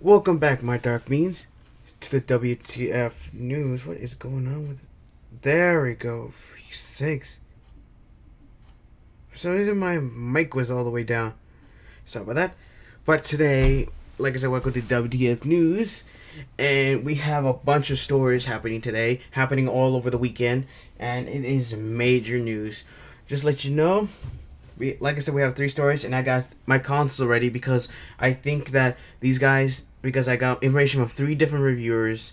Welcome back, my dark means, to the WTF News. What is going on with... There we go. For sakes. For some reason, my mic was all the way down. Sorry about that. But today, like I said, welcome to WTF News. And we have a bunch of stories happening today, happening all over the weekend. And it is major news. Just let you know, like I said, we have 3 stories, and I got my console ready because I think that these guys, because I got information from 3 different reviewers,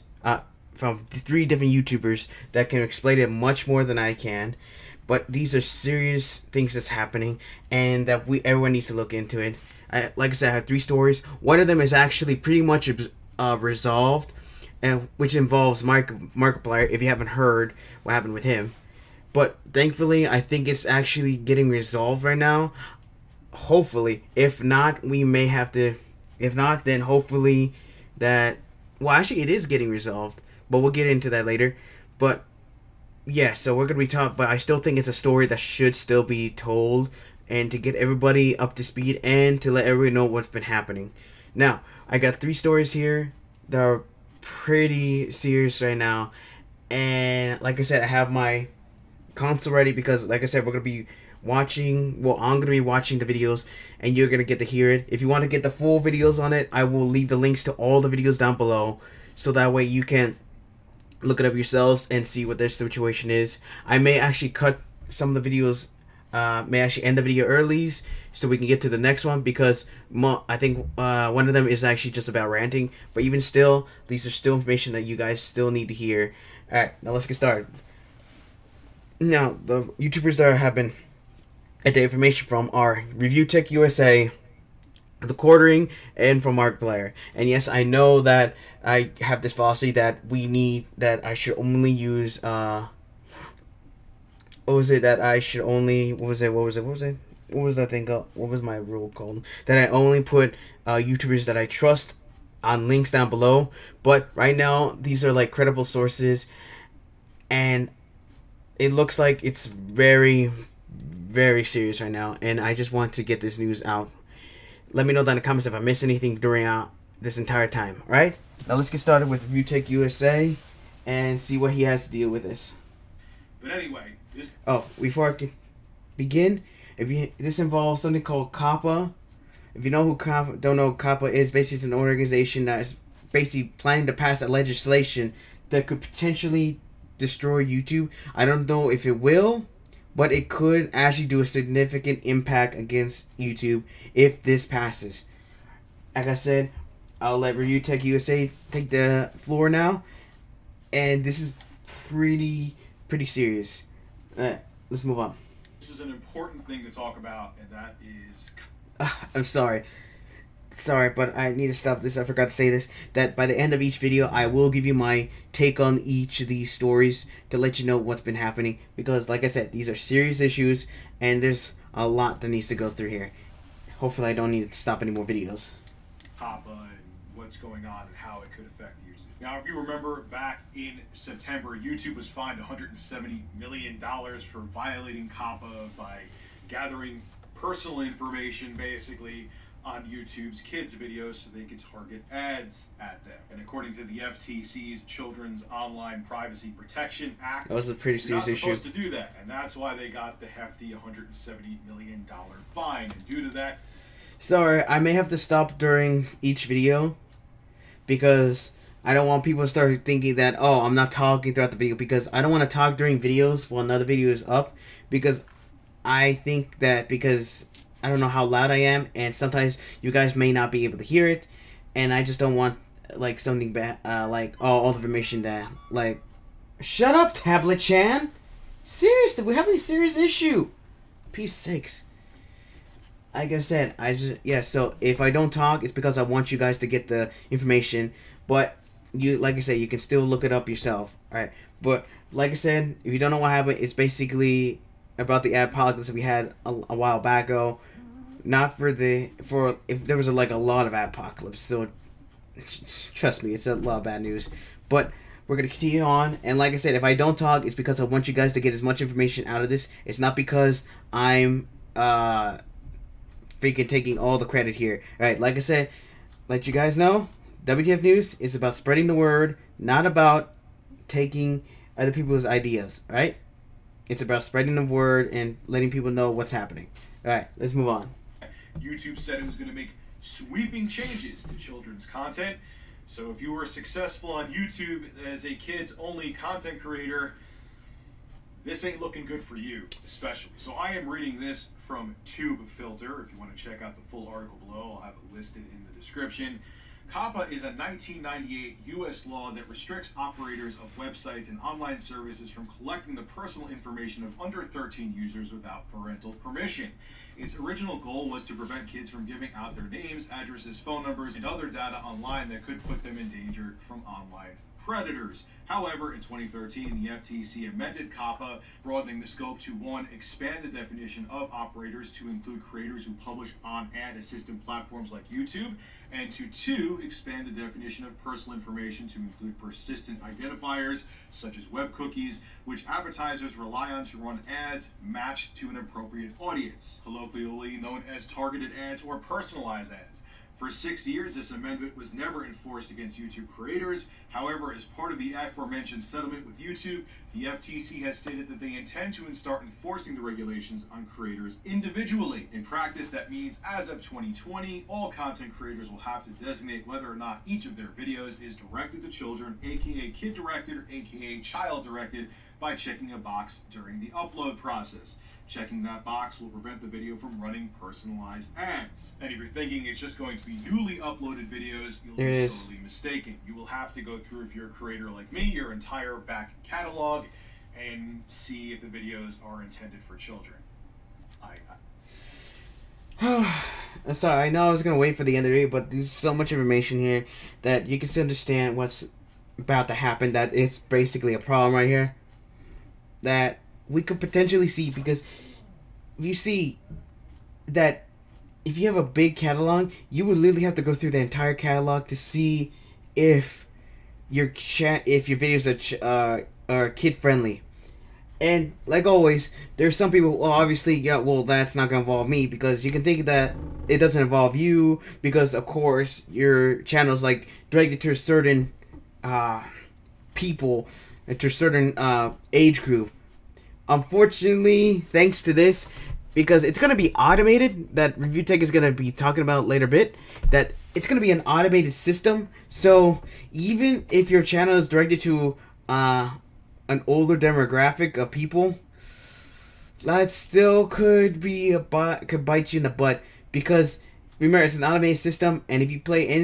from 3 different YouTubers that can explain it much more than I can. But these are serious things that's happening, and that everyone needs to look into it. Like I said, I have 3 stories. One of them is actually pretty much resolved, and which involves Markiplier. If you haven't heard what happened with him. But thankfully, I think it's actually getting resolved right now. Hopefully. If not, we may have to... If not, then hopefully that... Well, actually, it is getting resolved. But we'll get into that later. But, yeah, so we're going to be talking... But I still think it's a story that should still be told. And to get everybody up to speed. And to let everybody know what's been happening. Now, I got 3 stories here that are pretty serious right now. And, like I said, I have my console ready because, like I said, we're going to be watching, well, I'm going to be watching the videos and you're going to get to hear it. If you want to get the full videos on it, I will leave the links to all the videos down below so that way you can look it up yourselves and see what their situation is. I may actually cut some of the videos, may actually end the video early so we can get to the next one because I think one of them is actually just about ranting, but even still, these are still information that you guys still need to hear. Alright, now let's get started. Now, the YouTubers that have been at the information from are Review Tech USA, The Quartering, and from Markiplier. And yes, I know that I have this philosophy that I should only use, what was my rule called? That I only put YouTubers that I trust on links down below. But right now, these are like credible sources, and it looks like it's very, very serious right now, and I just want to get this news out. Let me know down in the comments if I missed anything during this entire time, alright? Now let's get started with Review Tech USA and see what he has to deal with this. But anyway, before I can begin, this involves something called COPPA. If you know who don't know who COPPA is, basically it's an organization that is basically planning to pass a legislation that could potentially destroy YouTube. I don't know if it will, but it could actually do a significant impact against YouTube if this passes. Like I said, I'll let Review Tech USA take the floor now, and this is pretty serious. Let's move on. This is an important thing to talk about, and that is... I'm sorry, but I need to stop this. I forgot to say this, that by the end of each video, I will give you my take on each of these stories to let you know what's been happening. Because, like I said, these are serious issues, and there's a lot that needs to go through here. Hopefully, I don't need to stop any more videos. COPPA and what's going on and how it could affect YouTube. Now, if you remember, back in September, YouTube was fined $170 million for violating COPPA by gathering personal information, basically, on YouTube's kids' videos so they could target ads at them. And according to the FTC's Children's Online Privacy Protection Act, that was a pretty serious issue. You're not supposed to do that, and that's why they got the hefty $170 million fine. And due to that... Sorry, I may have to stop during each video because I don't want people to start thinking that, oh, I'm not talking throughout the video, because I don't want to talk during videos while another video is up, because I think that because I don't know how loud I am, and sometimes you guys may not be able to hear it, and I just don't want, like, something bad, like, all the information that, like, shut up, Tablet-chan! Seriously, we have a serious issue! Peace sakes. Like I said, so if I don't talk, it's because I want you guys to get the information, but, like I said, you can still look it up yourself, alright? But, like I said, if you don't know what happened, it's basically about the apocalypse that we had a while back ago. Not for if there was a lot of apocalypse, so trust me, it's a lot of bad news. But we're gonna continue on, and like I said, if I don't talk, it's because I want you guys to get as much information out of this. It's not because I'm freaking taking all the credit here. Alright, like I said, let you guys know WTF News is about spreading the word, not about taking other people's ideas, right? It's about spreading the word and letting people know what's happening. All right, let's move on. YouTube said it was going to make sweeping changes to children's content. So if you were successful on YouTube as a kids-only content creator, this ain't looking good for you, especially. So I am reading this from Tube Filter. If you want to check out the full article below, I'll have it listed in the description. COPPA is a 1998 U.S. law that restricts operators of websites and online services from collecting the personal information of under 13 users without parental permission. Its original goal was to prevent kids from giving out their names, addresses, phone numbers, and other data online that could put them in danger from online predators. However, in 2013, the FTC amended COPPA, broadening the scope to 1. Expand the definition of operators to include creators who publish on ad-assisted platforms like YouTube, and to 2. Expand the definition of personal information to include persistent identifiers, such as web cookies, which advertisers rely on to run ads matched to an appropriate audience, colloquially known as targeted ads or personalized ads. For 6 years, this amendment was never enforced against YouTube creators. However, as part of the aforementioned settlement with YouTube, the FTC has stated that they intend to start enforcing the regulations on creators individually. In practice, that means as of 2020, all content creators will have to designate whether or not each of their videos is directed to children, aka kid-directed or aka child-directed, by checking a box during the upload process. Checking that box will prevent the video from running personalized ads. And if you're thinking it's just going to be newly uploaded videos, you'll be sorely mistaken. You will have to go through, if you're a creator like me, your entire back catalog and see if the videos are intended for children. I'm sorry, I know I was going to wait for the end of it, but there's so much information here that you can still understand what's about to happen, that it's basically a problem right here that we could potentially see, because if you see that if you have a big catalog, you would literally have to go through the entire catalog to see if your videos are kid friendly. And like always, there's some people, well, obviously, yeah, well, that's not gonna involve me, because you can think that it doesn't involve you because of course your channel is like directed to a certain people, to a certain age group. Unfortunately, thanks to this, because it's going to be automated, that Review Tech is going to be talking about later bit, that it's going to be an automated system. So even if your channel is directed to an older demographic of people, that still could bite you in the butt, because remember, it's an automated system, and if you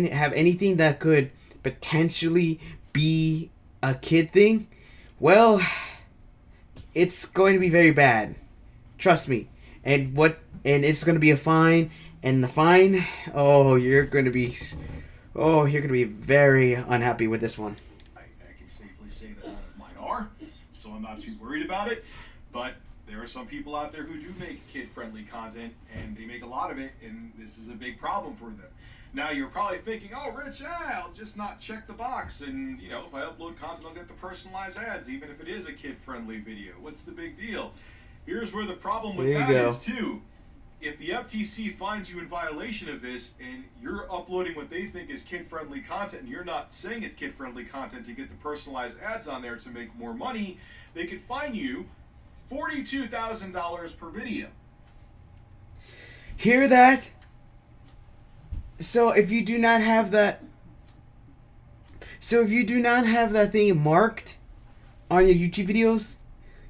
have anything that could potentially be a kid thing, well, it's going to be very bad. Trust me. And it's going to be a fine, and the fine, you're going to be very unhappy with this one. I can safely say that none of mine are, so I'm not too worried about it. But there are some people out there who do make kid-friendly content, and they make a lot of it, and this is a big problem for them. Now, you're probably thinking, oh, Rich, I'll just not check the box, and, if I upload content, I'll get the personalized ads, even if it is a kid-friendly video. What's the big deal? Here's where the problem with that is, too. If the FTC finds you in violation of this, and you're uploading what they think is kid-friendly content, and you're not saying it's kid-friendly content to get the personalized ads on there to make more money, they could fine you $42,000 per video. Hear that? So if you do not have that thing marked on your YouTube videos,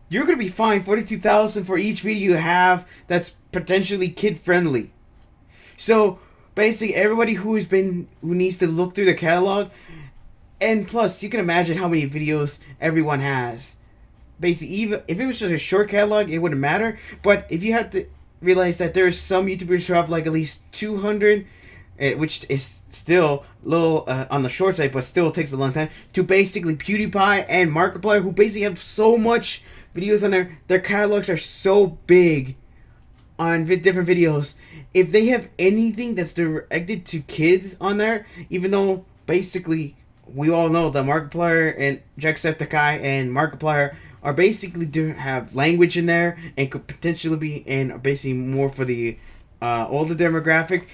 you're going to be fined $42,000 for each video you have that's potentially kid friendly. So basically, everybody who needs to look through their catalog, and plus you can imagine how many videos everyone has. Basically, even if it was just a short catalog, it wouldn't matter. But if you have to realize that there's some YouTubers who have like at least 200, which is still a little on the short side, but still takes a long time, to basically PewDiePie and Markiplier, who basically have so much videos on their catalogs are so big on different videos. If they have anything that's directed to kids on there, even though basically we all know that Markiplier and Jacksepticeye and Markiplier are basically do have language in there and could potentially be basically more for the older demographic.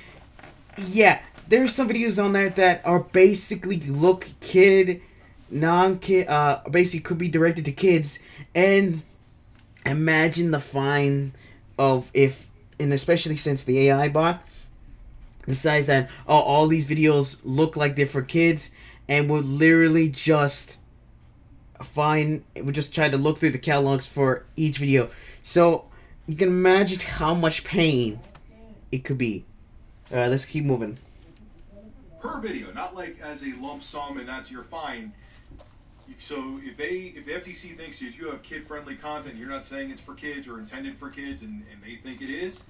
Yeah, there's some videos on there that are basically look kid, non-kid, basically could be directed to kids, and imagine the fine of if, and especially since the AI bot decides that all these videos look like they're for kids, and would literally just find, would just try to look through the catalogs for each video. So you can imagine how much pain it could be. Alright, let's keep moving. Per video, not like as a lump sum and that's your fine. So if the FTC thinks that you have kid-friendly content, you're not saying it's for kids or intended for kids, and they think it is,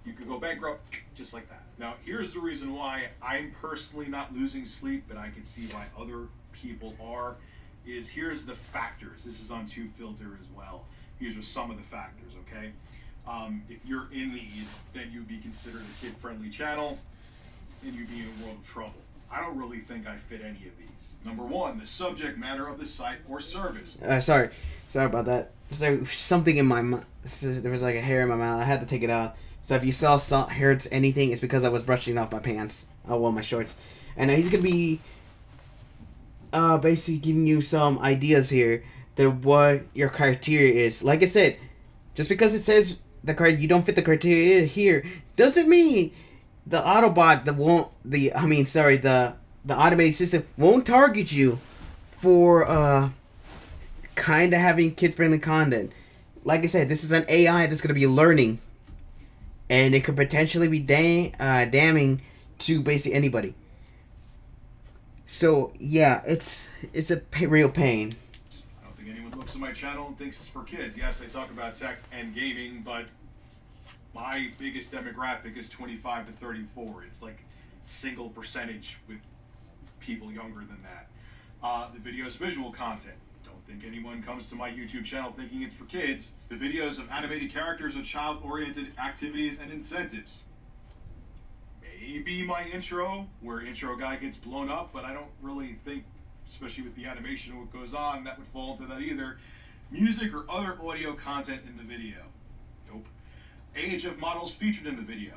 you could go bankrupt just like that. Now, here's the reason why I'm personally not losing sleep, but I can see why other people are, is here's the factors. This is on TubeFilter as well. These are some of the factors, okay? If you're in these, then you'd be considered a kid-friendly channel, and you'd be in a world of trouble. I don't really think I fit any of these. Number one, the subject matter of the site or service. Sorry about that. There's something in my mouth. There was like a hair in my mouth. I had to take it out. So if you saw hurts anything, it's because I was brushing off my pants. Well, my shorts. And he's gonna be basically giving you some ideas here to what your criteria is. Like I said, just because it says you don't fit the criteria here, doesn't mean the Autobot the automated system won't target you for kind of having kid-friendly content. Like I said, this is an AI that's going to be learning, and it could potentially be damning to basically anybody. So yeah, it's a real pain. I don't think anyone looks at my channel and thinks it's for kids. Yes, I talk about tech and gaming, but my biggest demographic is 25 to 34. It's like single percentage with people younger than that. The video's visual content. Don't think anyone comes to my YouTube channel thinking it's for kids. The videos of animated characters with child-oriented activities and incentives. Maybe my intro, where intro guy gets blown up, but I don't really think, especially with the animation and what goes on, that would fall into that either. Music or other audio content in the video. Nope. Age of models featured in the video.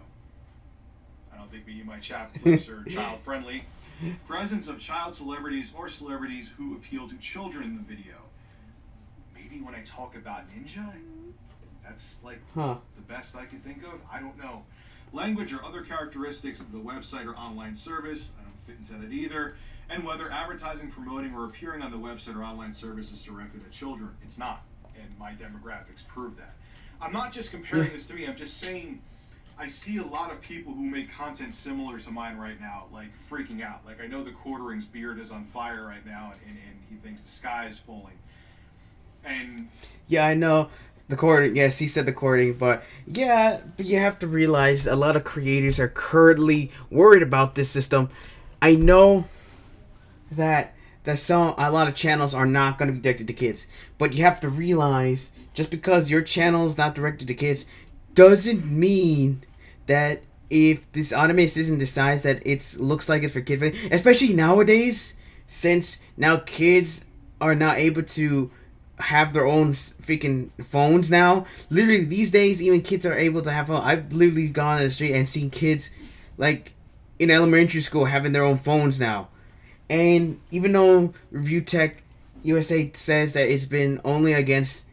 I don't think me and my chat clips are child-friendly. Presence of child celebrities or celebrities who appeal to children in the video. Maybe when I talk about Ninja, that's like the best I can think of. I don't know. Language or other characteristics of the website or online service. I don't fit into that either. And whether advertising, promoting, or appearing on the website or online service is directed at children. It's not. And my demographics prove that. I'm not just comparing this to me. I'm just saying I see a lot of people who make content similar to mine right now, like freaking out. Like, I know the Quartering's beard is on fire right now, and he thinks the sky is falling. And yeah, I know the Quartering. Yes, he said the Quartering, but yeah, but you have to realize a lot of creators are currently worried about this system. I know that a lot of channels are not going to be directed to kids, but you have to realize just because your channel is not directed to kids doesn't mean that if this automated system decides that it looks like it's for kids, especially nowadays, since now kids are not able to have their own freaking phones now. Literally these days, even kids are able to have phones. I've literally gone on the street and seen kids like in elementary school having their own phones now. And even though Review Tech USA says that it's only against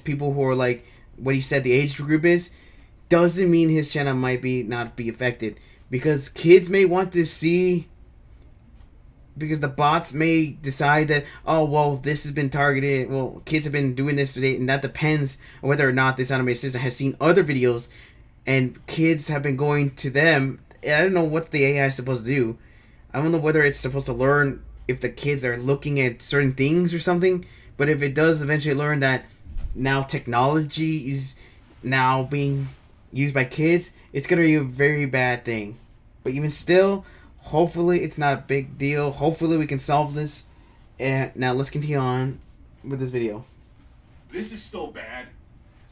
people who are like what he said the age group is, doesn't mean his channel might not be affected, because kids may want to see, because the bots may decide that, oh well, this has been targeted, well, kids have been doing this today, and that depends on whether or not this animated system has seen other videos and kids have been going to them. I don't know what the AI is supposed to do. I don't know whether it's supposed to learn if the kids are looking at certain things or something, but if it does eventually learn that now technology is now being used by kids, it's going to be a very bad thing. But even still, hopefully it's not a big deal. Hopefully we can solve this. And now let's continue on with this video. This is still bad.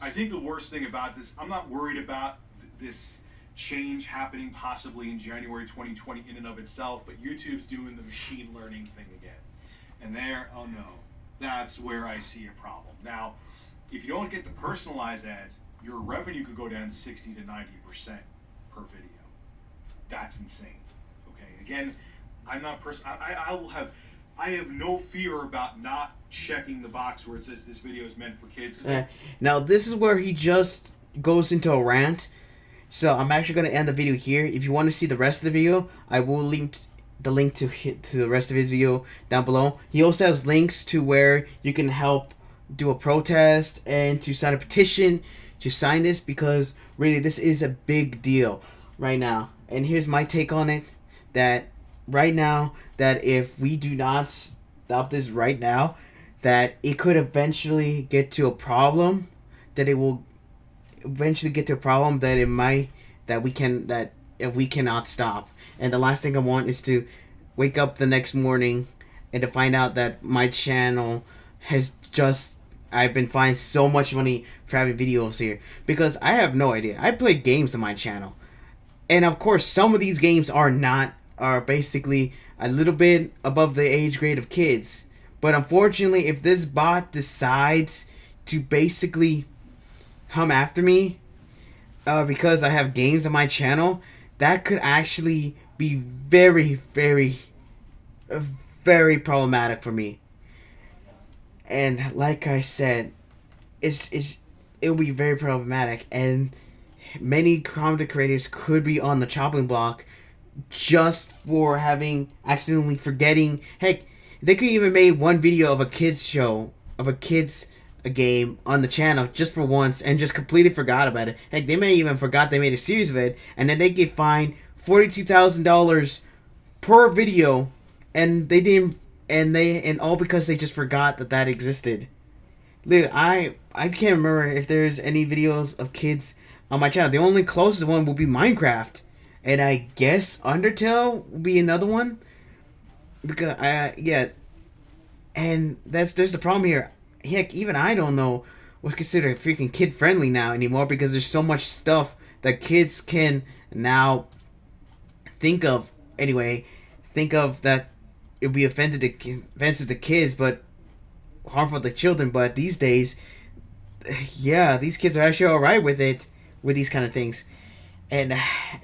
I think the worst thing about this, I'm not worried about this change happening possibly in January 2020 in and of itself, but YouTube's doing the machine learning thing again. And there, oh no, that's where I see a problem. Now, if you don't get the personalized ads, your revenue could go down 60 to 90% per video. That's insane. Okay, again, I'm not I have no fear about not checking the box where it says this video is meant for kids. Now this is where he just goes into a rant. So I'm actually going to end the video here. If you want to see the rest of the video, I will link the link to the rest of his video down below. He also has links to where you can help do a protest and to sign a petition to sign this, because really this is a big deal right now. And here's my take on it, that right now, that if we do not stop this right now, that it could eventually get to a problem, that it will eventually get to a problem that it might, that we cannot stop. And the last thing I want is to wake up the next morning and to find out that my channel has just, I've been fined so much money for having videos here, because I have no idea. I play games on my channel, and of course some of these games are basically a little bit above the age grade of kids. But unfortunately, if this bot decides to basically come after me because I have games on my channel, that could actually be very, very, very problematic for me. And like I said, it'll be very problematic, and many content creators could be on the chopping block just for having accidentally forgetting. Heck, they could even made one video of a kids show, of a kids game on the channel just for once and just completely forgot about it. Heck, they may even forgot they made a series of it, and then they get fined $42,000 per video, and they didn't, and all because they just forgot that existed. Look, I can't remember if there's any videos of kids on my channel. The only closest one will be Minecraft, and I guess Undertale will be another one, because yeah, and there's the problem here. Heck, even I don't know what's considered freaking kid friendly now anymore, because there's so much stuff that kids can now think of. Anyway, think of that it'll be offensive to kids, but harmful to children. But these days, yeah, these kids are actually alright with it, with these kind of things, and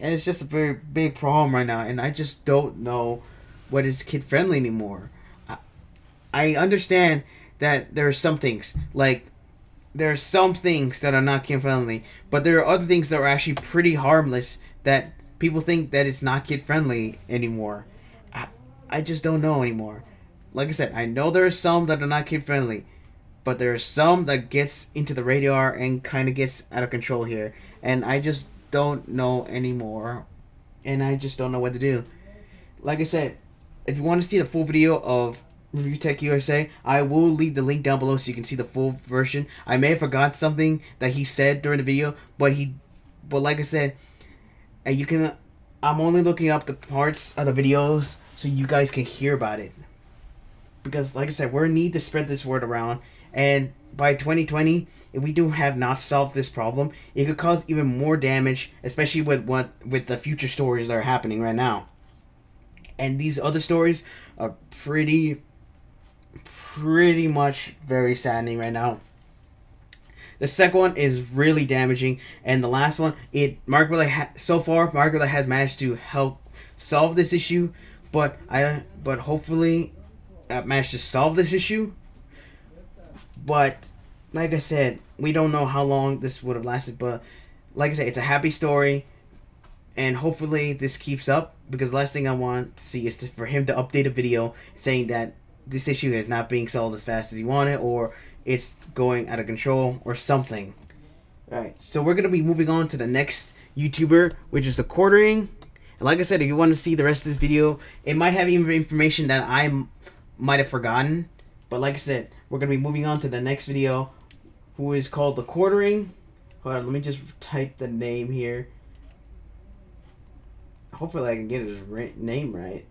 it's just a very big problem right now. And I just don't know what is kid friendly anymore. I understand that there are some things, like there are some things that are not kid friendly, but there are other things that are actually pretty harmless that people think that it's not kid friendly anymore. I just don't know anymore. Like I said, I know there are some that are not kid friendly, but there are some that gets into the radar and kind of gets out of control here, and I just don't know anymore, and I just don't know what to do. Like I said, if you want to see the full video of Review Tech USA, I will leave the link down below so you can see the full version. I may have forgot something that he said during the video, but like I said, I'm only looking up the parts of the videos so you guys can hear about it. Because like I said, we need to spread this word around, and by 2020, if we do have not solved this problem, it could cause even more damage, especially with the future stories that are happening right now. And these other stories are pretty much very saddening right now. The second one is really damaging, and the last one, so far Margaret has managed to help solve this issue, but hopefully managed to solve this issue. But like I said, we don't know how long this would have lasted, but like I said, it's a happy story, and hopefully this keeps up, because the last thing I want to see is for him to update a video saying that this issue is not being solved as fast as he wanted, or it's going out of control, or something. Alright, so we're going to be moving on to the next YouTuber, which is the Quartering. And like I said, if you want to see the rest of this video, it might have even information that I might have forgotten. But like I said, we're going to be moving on to the next video, who is called the Quartering. Hold on, let me just type the name here. Hopefully I can get his name right.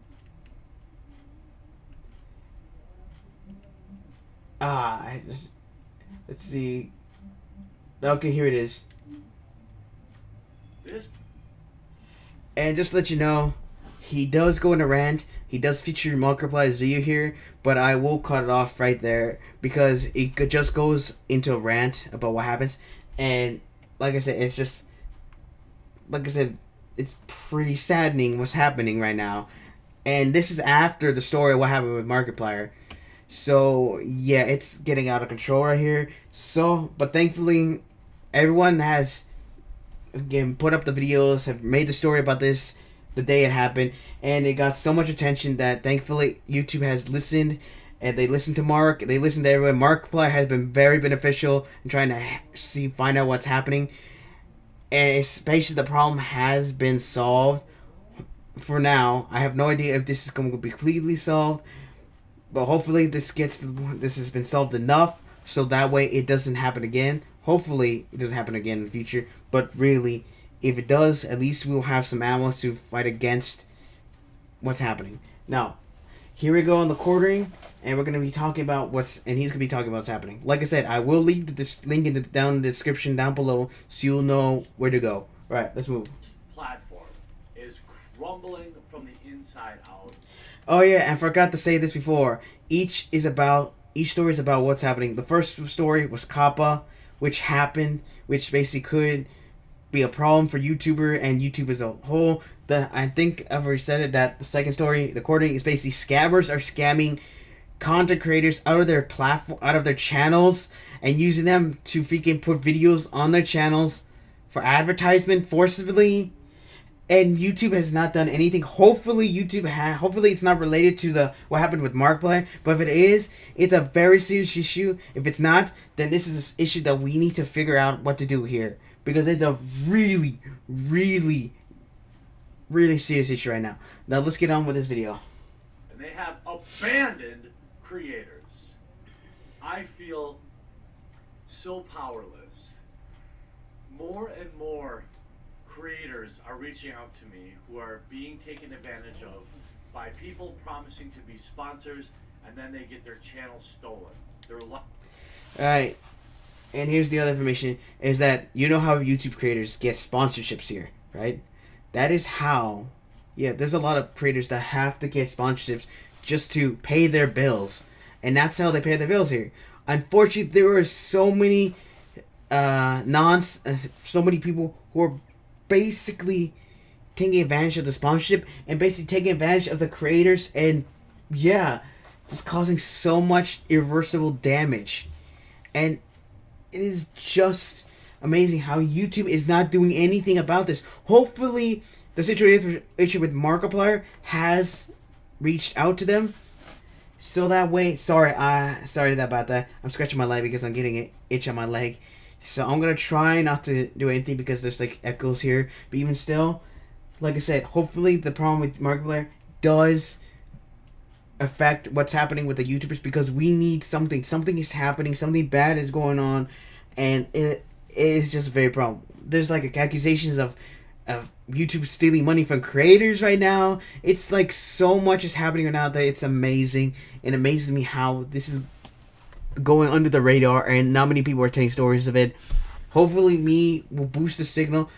Let's see. Okay, here it is. And just to let you know, he does go in a rant. He does feature Markiplier's video here, but I will cut it off right there because it just goes into a rant about what happens. And like I said, it's just, like I said, it's pretty saddening what's happening right now. And this is after the story of what happened with Markiplier. So yeah, it's getting out of control right here. So, but thankfully, everyone has again put up the videos, have made the story about this the day it happened, and it got so much attention that thankfully YouTube has listened, and they listened to Mark, they listened to everyone. Markiplier has been very beneficial in trying to find out what's happening, and it's basically the problem has been solved for now. I have no idea if this is going to be completely solved, but hopefully this has been solved enough so that way it doesn't happen again. Hopefully it doesn't happen again in the future, but really, if it does, at least we'll have some ammo to fight against what's happening. Now, here we go on the quartering, and we're going to be talking about and he's going to be talking about what's happening. Like I said, I will leave this link down in the description down below so you'll know where to go. All right, let's move. Platform is crumbling from the inside out. Oh yeah, and I forgot to say this before. Each story is about what's happening. The first story was Kappa, which happened, which basically could be a problem for YouTuber and YouTube as a whole. I think I've already said it that the second story, the quartering, is basically scammers are scamming content creators out of their platform, out of their channels, and using them to freaking put videos on their channels for advertisement forcibly. And YouTube has not done anything. Hopefully hopefully it's not related to what happened with Markiplier. But if it is, it's a very serious issue. If it's not, then this is an issue that we need to figure out what to do here. Because it's a really, really, really serious issue right now. Now let's get on with this video. And they have abandoned creators. I feel so powerless. More and more creators are reaching out to me who are being taken advantage of by people promising to be sponsors, and then they get their channel stolen. Alright, and here's the other information, is that you know how YouTube creators get sponsorships here, right? That is how, yeah, there's a lot of creators that have to get sponsorships just to pay their bills, and that's how they pay their bills here. Unfortunately, there are so many so many people who are basically taking advantage of the sponsorship and basically taking advantage of the creators, and yeah, just causing so much irreversible damage. And it is just amazing how YouTube is not doing anything about this. Hopefully the situation with Markiplier has reached out to them, so that way, sorry about that. I'm scratching my leg because I'm getting an itch on my leg. So I'm gonna try not to do anything because there's like echoes here. But even still, like I said, hopefully the problem with Markiplier does affect what's happening with the YouTubers, because we need something. Something is happening. Something bad is going on, and it is just a very problem. There's like accusations of YouTube stealing money from creators right now. It's like so much is happening right now that it's amazing. It amazes me how this is going under the radar and not many people are telling stories of it. Hopefully me will boost the signal.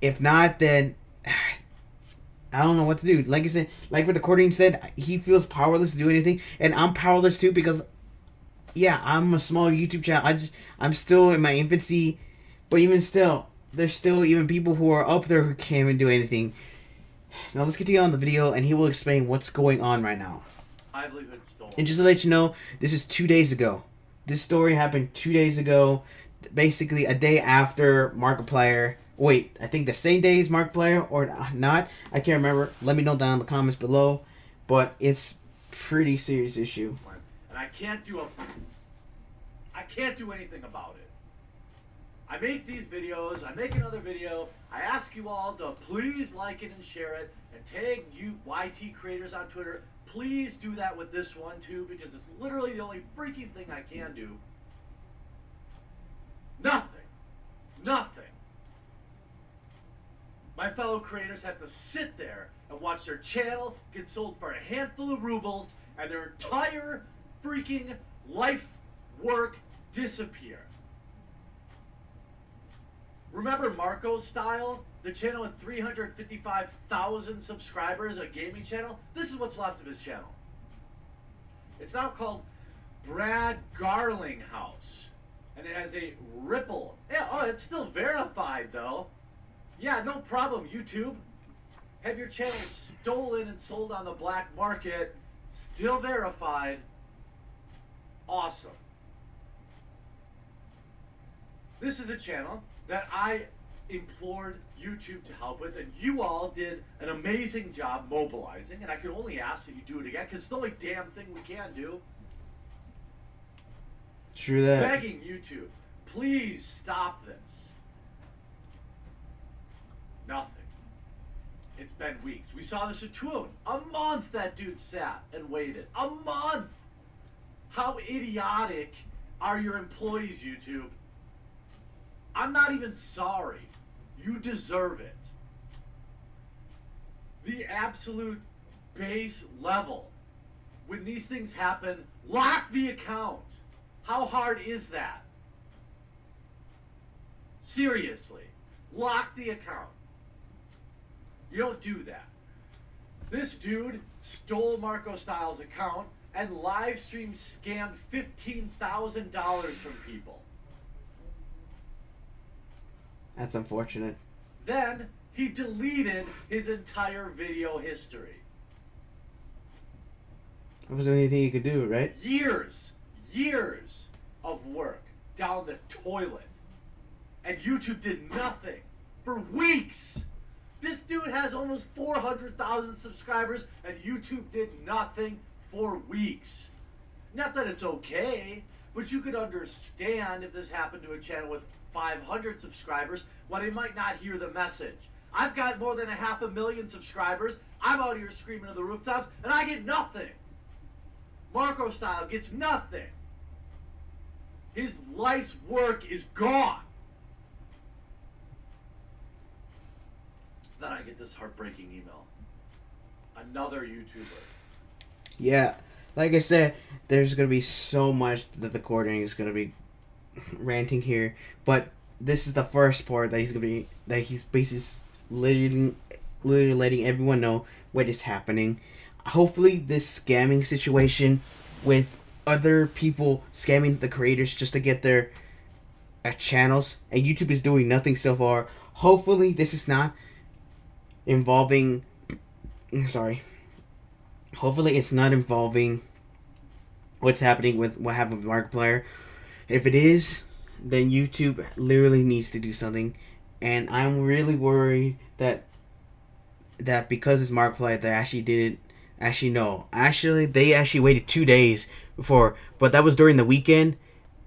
If not, then I don't know what to do. Like I said, like what the quartering said, he feels powerless to do anything, and I'm powerless too, because yeah, I'm a small YouTube channel. I'm still in my infancy, but even still, there's still even people who are up there who can't even do anything. Now let's continue on the video, and he will explain what's going on right now. Livelihood stolen. And just to let you know, this is 2 days ago. This story happened 2 days ago, basically a day after Markiplier. Wait, I think the same day as Markiplier or not. I can't remember. Let me know down in the comments below. But it's pretty serious issue. And I can't do anything about it. I make these videos. I make another video. I ask you all to please like it and share it, and tag you YT creators on Twitter. Please do that with this one too, because it's literally the only freaking thing I can do. Nothing. My fellow creators have to sit there and watch their channel get sold for a handful of rubles, and their entire freaking life work disappear. Remember Marco's Style? The channel with 355,000 subscribers, a gaming channel? This is what's left of his channel. It's now called Brad Garling House. And it has a Ripple. Yeah, oh, it's still verified though. Yeah, no problem, YouTube. have your channel stolen and sold on the black market, still verified. Awesome. This is a channel that I implored YouTube to help with, and you all did an amazing job mobilizing, and I can only ask that you do it again, because it's the only damn thing we can do. True that. Begging YouTube, please stop this. Nothing. It's been weeks. We saw this with Toon. A month that dude sat and waited. A month! How idiotic are your employees, YouTube? I'm not even sorry. You deserve it. The absolute base level. When these things happen, lock the account. How hard is that? Seriously. Lock the account. You don't do that. This dude stole Marco Styles' account and live stream scammed $15,000 from people. That's unfortunate. Then he deleted his entire video history. That was the only thing you could do, right? Years of work down the toilet. And YouTube did nothing for weeks. This dude has almost 400,000 subscribers and YouTube did nothing for weeks. Not that it's okay, but you could understand if this happened to a channel with 500 subscribers, why they might not hear the message. I've got more than 500,000 subscribers. I'm out here screaming to the rooftops, and I get nothing. Marco Style gets nothing. His life's work is gone. Then I get this heartbreaking email. Another YouTuber. Yeah, like I said, there's gonna be so much that the coordinating is gonna be ranting here, but this is the first part that he's basically literally letting everyone know what is happening. Hopefully, this scamming situation with other people scamming the creators just to get their channels, and YouTube is doing nothing so far. Hopefully, this is not involving. Hopefully, it's not involving what's happening with what happened with Markiplier. If it is, then YouTube literally needs to do something, and I'm really worried that because it's Markiplier, they actually didn't. Actually, no. Actually, they actually waited 2 days before, but that was during the weekend,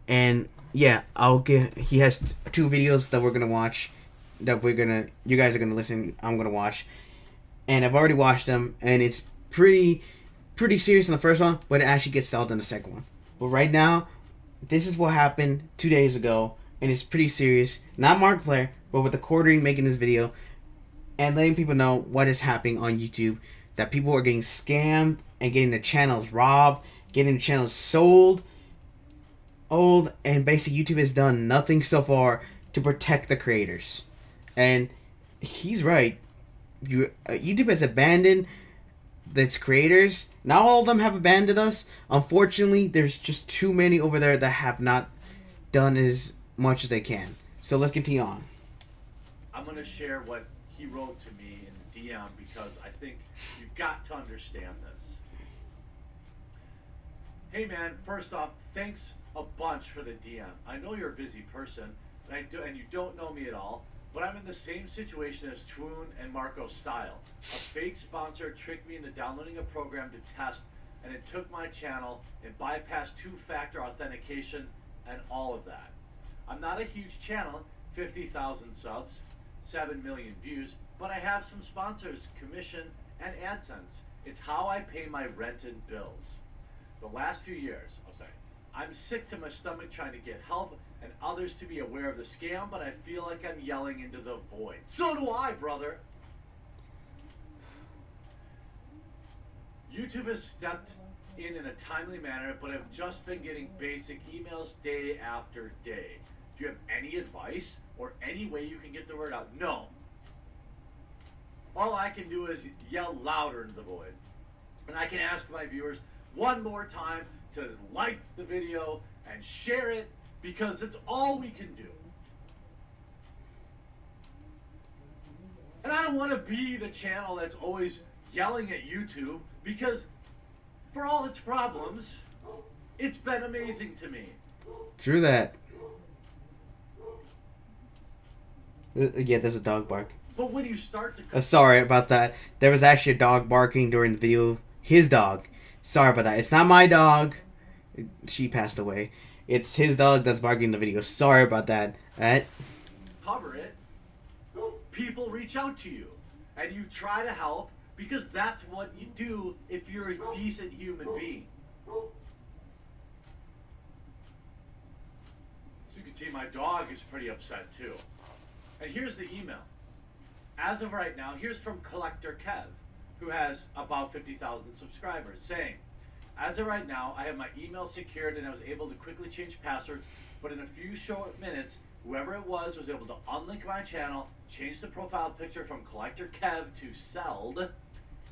and yeah, he has 2 videos that we're gonna watch, you guys are gonna listen. I'm gonna watch, and I've already watched them, and it's pretty serious in the first one, but it actually gets solved in the second one. But right now, this is what happened 2 days ago, and it's pretty serious. Not Markiplier, but with the quartering making this video and letting people know what is happening on YouTube. That people are getting scammed and getting their channels robbed, getting the channels sold, and basically YouTube has done nothing so far to protect the creators. And he's right. YouTube has abandoned its creators. Not all of them have abandoned us. Unfortunately, there's just too many over there that have not done as much as they can. So let's continue on. I'm going to share what he wrote to me in the DM because I think you've got to understand this. Hey man, first off, thanks a bunch for the DM. I know you're a busy person, and you don't know me at all, but I'm in the same situation as Twoon and Marco Style. A fake sponsor tricked me into downloading a program to test, and it took my channel and bypassed 2-factor authentication and all of that. I'm not a huge channel, 50,000 subs, 7 million views, but I have some sponsors, commission, and AdSense. It's how I pay my rent and bills. The last few years, I'm sick to my stomach trying to get help and others to be aware of the scam, but I feel like I'm yelling into the void. So do I, brother. YouTube has stepped in a timely manner, but I've just been getting basic emails day after day. Do you have any advice or any way you can get the word out? No. All I can do is yell louder into the void. And I can ask my viewers one more time to like the video and share it because it's all we can do. And I don't want to be the channel that's always yelling at YouTube because, for all its problems, it's been amazing to me. True that. Yeah, there's a dog bark. But when you start to... Sorry about that. There was actually a dog barking during the video. His dog. Sorry about that. It's not my dog. She passed away. It's his dog that's barking in the video. Sorry about that. Alright? cover it, people reach out to you. And you try to help because that's what you do if you're a decent human being. So you can see my dog is pretty upset too. And here's the email. As of right now, here's from Collector Kev, who has about 50,000 subscribers, saying, as of right now, I have my email secured and I was able to quickly change passwords, but in a few short minutes, whoever it was able to unlink my channel, change the profile picture from Collector Kev to Seld,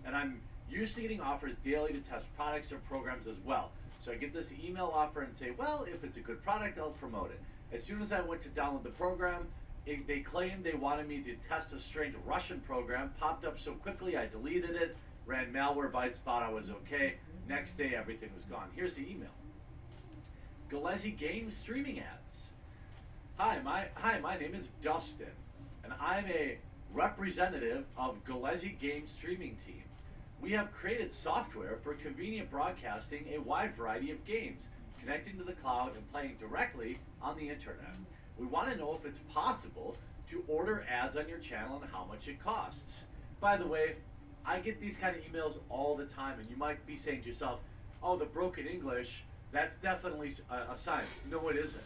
and I'm used to getting offers daily to test products or programs as well. So I get this email offer and say, well, if it's a good product, I'll promote it. As soon as I went to download the program, they claimed they wanted me to test a strange Russian program, popped up so quickly I deleted it, ran malware bites, thought I was okay. Next day, everything was gone. Here's the email. Gillespie Games streaming ads. Hi, my name is Dustin, and I'm a representative of Gillespie Games streaming team. We have created software for convenient broadcasting a wide variety of games, connecting to the cloud and playing directly on the internet. We want to know if it's possible to order ads on your channel and how much it costs. By the way, I get these kind of emails all the time, and you might be saying to yourself, oh, the broken English, that's definitely a sign. No, it isn't.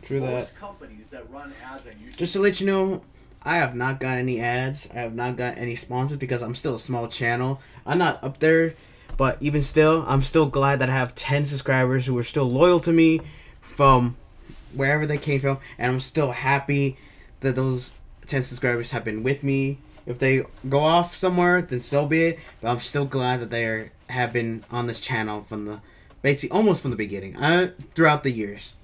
True that. Most companies that run ads on YouTube... Just to let you know, I have not got any ads. I have not got any sponsors because I'm still a small channel. I'm not up there, but even still, I'm still glad that I have 10 subscribers who are still loyal to me from wherever they came from, and I'm still happy that those 10 subscribers have been with me. If they go off somewhere, then so be it. But I'm still glad that they have been on this channel from the basically almost from the beginning, throughout the years.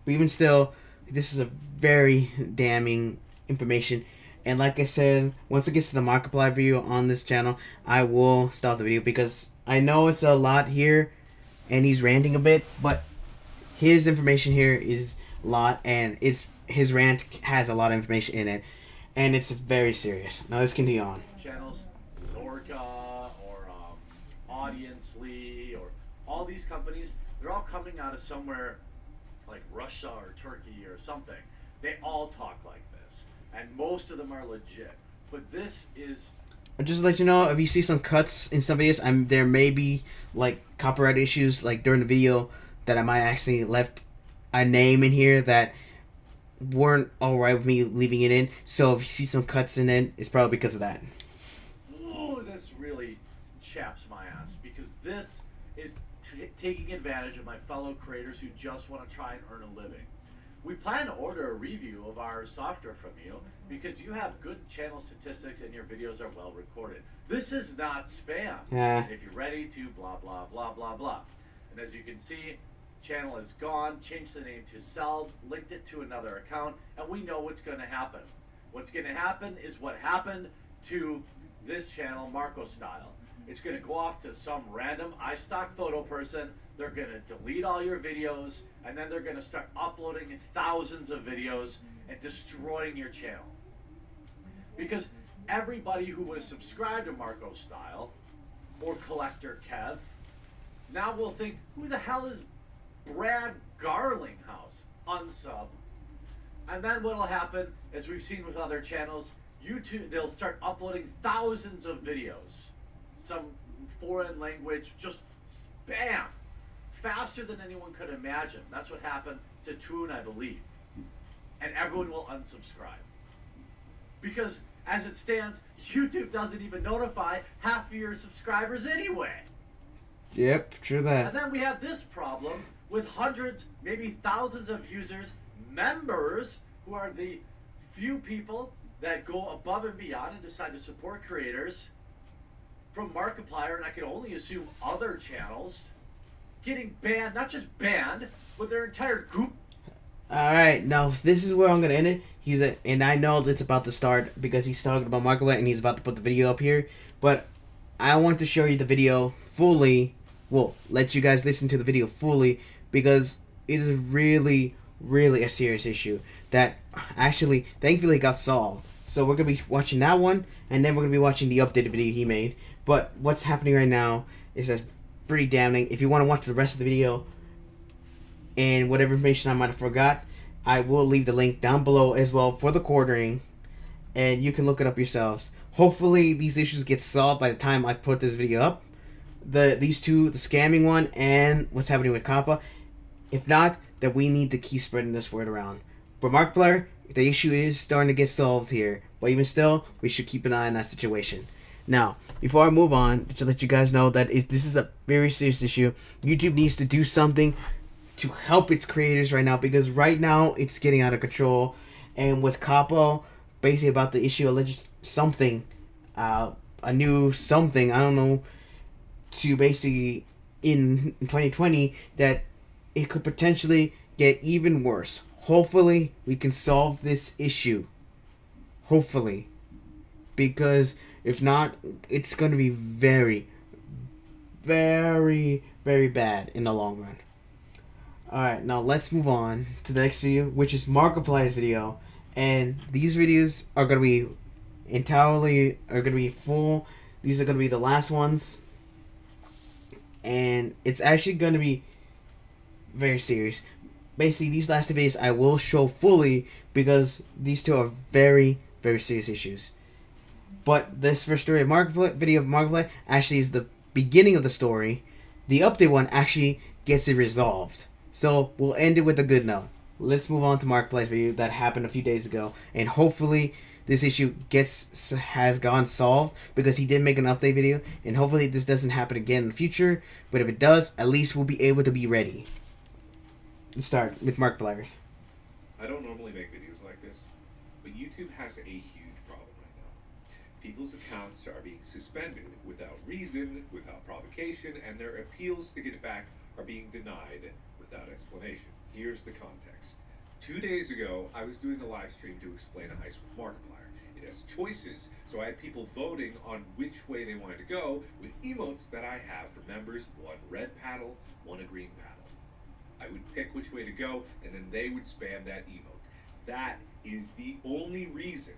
But even still, this is a very damning information. And like I said, once it gets to the Markiplier video on this channel, I will stop the video because I know it's a lot here, and he's ranting a bit, but his information here is a lot, and his rant has a lot of information in it. And it's very serious. Now let's continue on. Channels, Zorka or Audiensely or all these companies, they're all coming out of somewhere like Russia or Turkey or something. They all talk like this, and most of them are legit. But this is... Just to let you know, if you see some cuts in some videos, there may be like copyright issues like during the video that I might actually left a name in here that weren't alright with me leaving it in. So if you see some cuts in it, it's probably because of that. Oh, this really chaps my ass because this is taking advantage of my fellow creators who just want to try and earn a living. We plan to order a review of our software from you because you have good channel statistics and your videos are well recorded. This is not spam. If you're ready to blah blah blah blah blah. And as you can see, channel is gone, changed the name to Seld, linked it to another account, and we know what's going to happen. What's going to happen is what happened to this channel, Marco Style. It's going to go off to some random iStock photo person, they're going to delete all your videos, and then they're going to start uploading thousands of videos and destroying your channel. Because everybody who was subscribed to Marco Style, or Collector Kev, now will think, who the hell is Brad Garlinghouse? Unsub. And then what'll happen, as we've seen with other channels, YouTube, they'll start uploading thousands of videos. Some foreign language, just spam. Faster than anyone could imagine. That's what happened to Toon, I believe. And everyone will unsubscribe. Because, as it stands, YouTube doesn't even notify half of your subscribers anyway. Yep, true that. And then we have this problem with hundreds, maybe thousands of users, members, who are the few people that go above and beyond and decide to support creators from Markiplier, and I can only assume other channels, getting banned, not just banned, but their entire group. Alright, now this is where I'm going to end it. and I know it's about to start because he's talking about Markiplier and he's about to put the video up here. But I want to show you the video fully. Well, let you guys listen to the video fully because it is really, really a serious issue that actually, thankfully, got solved. So we're gonna be watching that one, and then we're gonna be watching the updated video he made. But what's happening right now is that's pretty damning. If you want to watch the rest of the video and whatever information I might have forgot, I will leave the link down below as well for the quartering, and you can look it up yourselves. Hopefully these issues get solved by the time I put this video up. These two, the scamming one and what's happening with Kappa. If not, then we need to keep spreading this word around. For Markiplier, the issue is starting to get solved here, but even still, we should keep an eye on that situation. Now, before I move on, to let you guys know that this is a very serious issue. YouTube needs to do something to help its creators right now because right now it's getting out of control. And with Capo, basically about the issue, alleged something, a new something, I don't know, to basically in 2020 that it could potentially get even worse. Hopefully, we can solve this issue. Hopefully. Because if not, it's going to be very, very, very bad in the long run. Alright, now let's move on to the next video, which is Markiplier's video. And these videos are going to be full. These are going to be the last ones. And it's actually going to be very serious. Basically, these last two videos I will show fully because these two are very, very serious issues. But this first story of video of Markiplier actually is the beginning of the story. The update one actually gets it resolved. So we'll end it with a good note. Let's move on to Markiplier's video that happened a few days ago, and hopefully this issue has gone solved because he did make an update video, and hopefully this doesn't happen again in the future. But if it does, at least we'll be able to be ready. Let's start with Markiplier. I don't normally make videos like this, but YouTube has a huge problem right now. People's accounts are being suspended without reason, without provocation, and their appeals to get it back are being denied without explanation. Here's the context. 2 days ago, I was doing a live stream to explain a heist with Markiplier. It has choices, so I had people voting on which way they wanted to go with emotes that I have for members, one red paddle, one a green paddle. I would pick which way to go, and then they would spam that emote. That is the only reason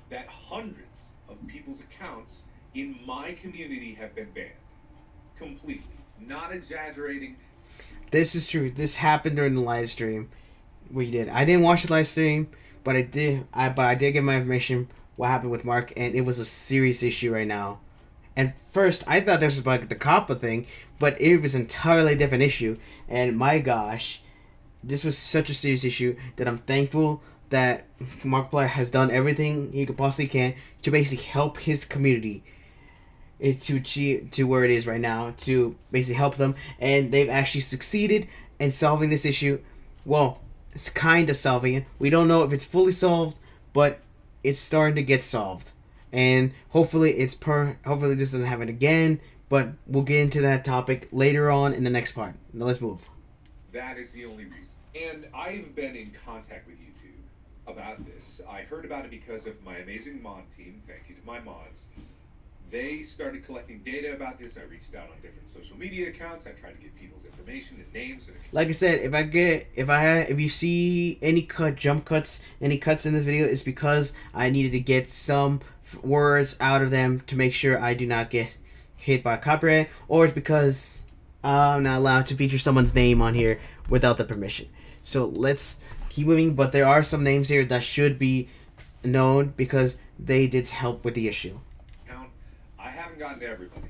that hundreds of people's accounts in my community have been banned. Completely. Not exaggerating. This is true. This happened during the live stream. We did. I didn't watch the live stream, but I did get my information what happened with Mark, and it was a serious issue right now. And first, I thought this was like the Kappa thing, but it was an entirely different issue. And my gosh, this was such a serious issue that I'm thankful that Markiplier has done everything he could possibly can to basically help his community to achieve to where it is right now, to basically help them. And they've actually succeeded in solving this issue. Well, it's kind of solving it. We don't know if it's fully solved, but it's starting to get solved. And hopefully hopefully this doesn't happen again, but we'll get into that topic later on in the next part. Now let's move. That is the only reason. And I've been in contact with YouTube about this. I heard about it because of my amazing mod team. Thank you to my mods. They started collecting data about this. I reached out on different social media accounts. I tried to get people's information and names. And like I said, if you see any jump cuts, any cuts in this video, it's because I needed to get some words out of them to make sure I do not get hit by copyright, or it's because I'm not allowed to feature someone's name on here without the permission. So let's keep moving, but there are some names here that should be known because they did help with the issue. I haven't gotten to everybody.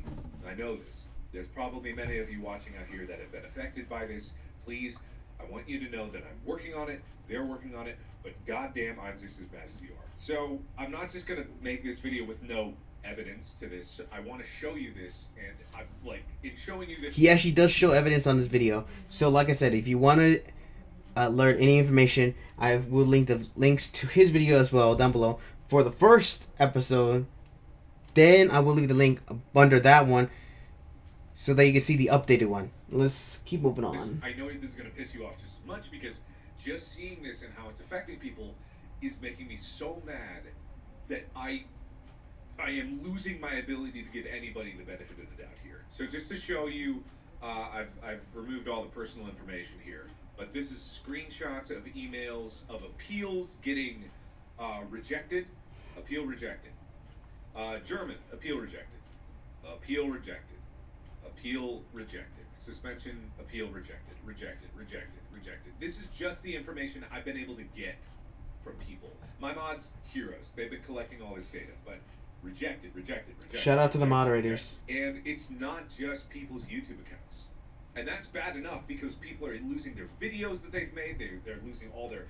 I know this. There's probably many of you watching out here that have been affected by this. Please, I want you to know that I'm working on it, they're working on it, but goddamn, I'm just as bad as you are. So, I'm not just gonna make this video with no evidence to this. I want to show you this, and I'm like, in showing you this... He actually does show evidence on this video. So, like I said, if you want to learn any information, I will link the links to his video as well down below for the first episode. Then I will leave the link under that one so that you can see the updated one. Let's keep moving on. I know this is going to piss you off just as much because just seeing this and how it's affecting people is making me so mad that I am losing my ability to give anybody the benefit of the doubt here. So just to show you, I've removed all the personal information here, but this is screenshots of emails of appeals getting rejected. Appeal rejected. German, appeal rejected. Appeal rejected. Appeal rejected. Suspension, appeal rejected. Rejected, rejected, rejected. This is just the information I've been able to get from people. My mods, heroes. They've been collecting all this data, but rejected, rejected, rejected. Shout out to the rejected, moderators. rejected. And it's not just people's YouTube accounts. And that's bad enough because people are losing their videos that they've made. They're losing all their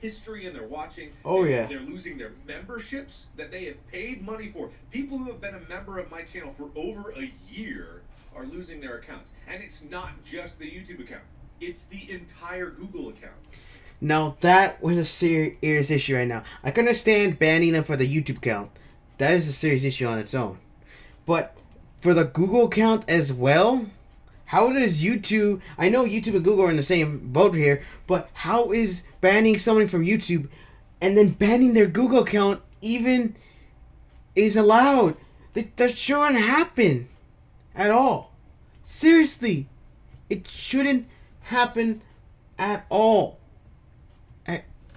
history and their watching. Oh, yeah. They're losing their memberships that they have paid money for. People who have been a member of my channel for over a year are losing their accounts. And it's not just the YouTube account. It's the entire Google account. Now, that was a serious issue right now. I can understand banning them for the YouTube account. That is a serious issue on its own. But for the Google account as well, how does YouTube... I know YouTube and Google are in the same boat here, but how is banning somebody from YouTube and then banning their Google account even is allowed? That shouldn't happen at all. Seriously. It shouldn't happen at all.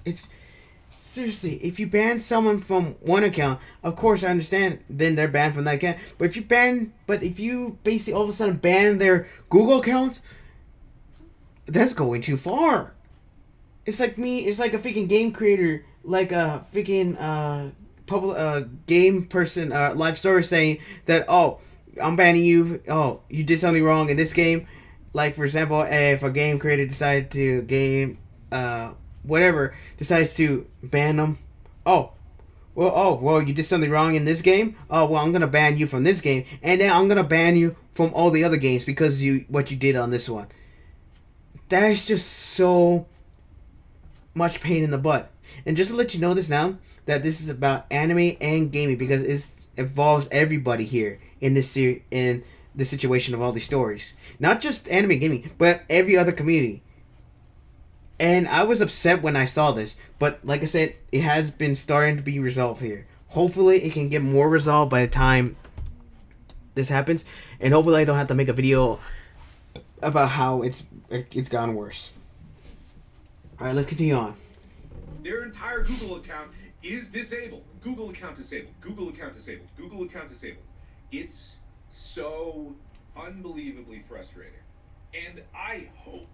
It's... Seriously, if you ban someone from one account, of course I understand, then they're banned from that account. But if you basically all of a sudden ban their Google account, that's going too far. It's like it's like a freaking game creator, like a freaking public game person, live story saying that, oh, I'm banning you, oh, you did something wrong in this game. Like, for example, if a game creator decided to decides to ban them. Well, you did something wrong in this game. Oh, well, I'm gonna ban you from this game, and then I'm gonna ban you from all the other games because what you did on this one. That is just so much pain in the butt. And just to let you know this now, that this is about anime and gaming because it involves everybody here in this in the situation of all these stories. Not just anime gaming, but every other community. And I was upset when I saw this, but like I said, it has been starting to be resolved here. Hopefully, it can get more resolved by the time this happens, and hopefully, I don't have to make a video about how it's gone worse. All right, let's continue on. Their entire Google account is disabled. Google account disabled. Google account disabled. Google account disabled. It's so unbelievably frustrating, and I hope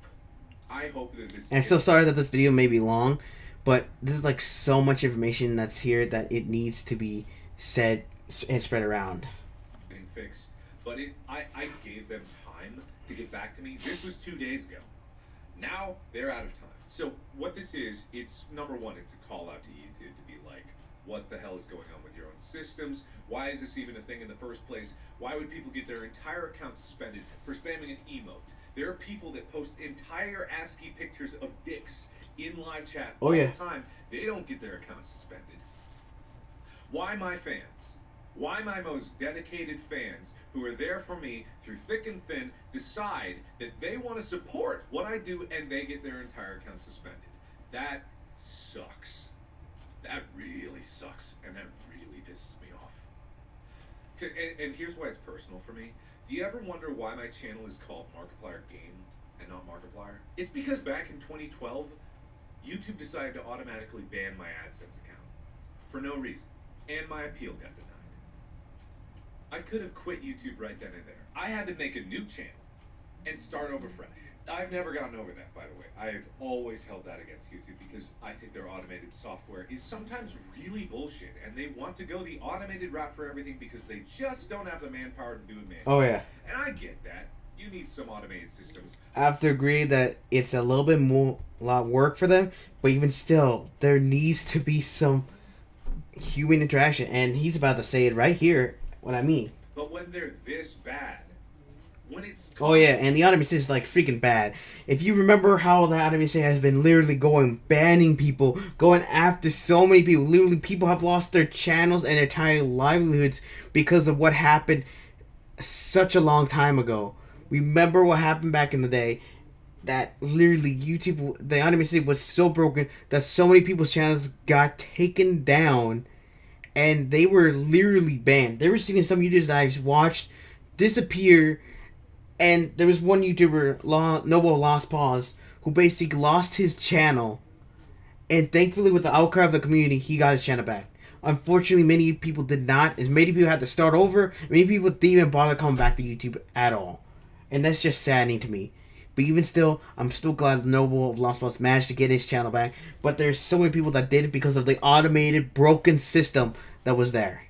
that this... And I'm so sorry that this video may be long, but this is like so much information that's here that it needs to be said and spread around. ...and fixed, but I gave them time to get back to me. This was 2 days ago. Now they're out of time. So what this is, it's number one, it's a call out to YouTube to be like, what the hell is going on with your own systems? Why is this even a thing in the first place? Why would people get their entire account suspended for spamming an emote? There are people that post entire ASCII pictures of dicks in live chat all the time. They don't get their account suspended. Why my fans? Why my most dedicated fans who are there for me through thick and thin decide that they want to support what I do and they get their entire account suspended? That sucks. That really sucks, and that really pisses me off. And here's why it's personal for me. Do you ever wonder why my channel is called Markiplier Game and not Markiplier? It's because back in 2012, YouTube decided to automatically ban my AdSense account for no reason, and my appeal got denied. I could have quit YouTube right then and there. I had to make a new channel and start over fresh. I've never gotten over that, by the way. I've always held that against YouTube because I think their automated software is sometimes really bullshit, and they want to go the automated route for everything because they just don't have the manpower to do it manually. Oh, yeah. And I get that. You need some automated systems. I have to agree that it's a little bit more lot of work for them, but even still, there needs to be some human interaction, and he's about to say it right here, what I mean. But when they're this bad, when it's... Oh yeah, and the anime is like freaking bad. If you remember how the anime has been literally banning people, going after so many people. Literally, people have lost their channels and their entire livelihoods because of what happened such a long time ago. Remember what happened back in the day. that literally YouTube, the anime city was so broken that so many people's channels got taken down, and they were literally banned. There were seeing some YouTubers that I've watched disappear, and there was one YouTuber, Noble Lost Pause, who basically lost his channel, and thankfully with the outcry of the community, he got his channel back. Unfortunately, many people did not, and many people had to start over. Many people didn't even bother coming back to YouTube at all, and that's just saddening to me. But even still, I'm still glad Noble of Lost Pause managed to get his channel back. But there's so many people that did it because of the automated, broken system that was there.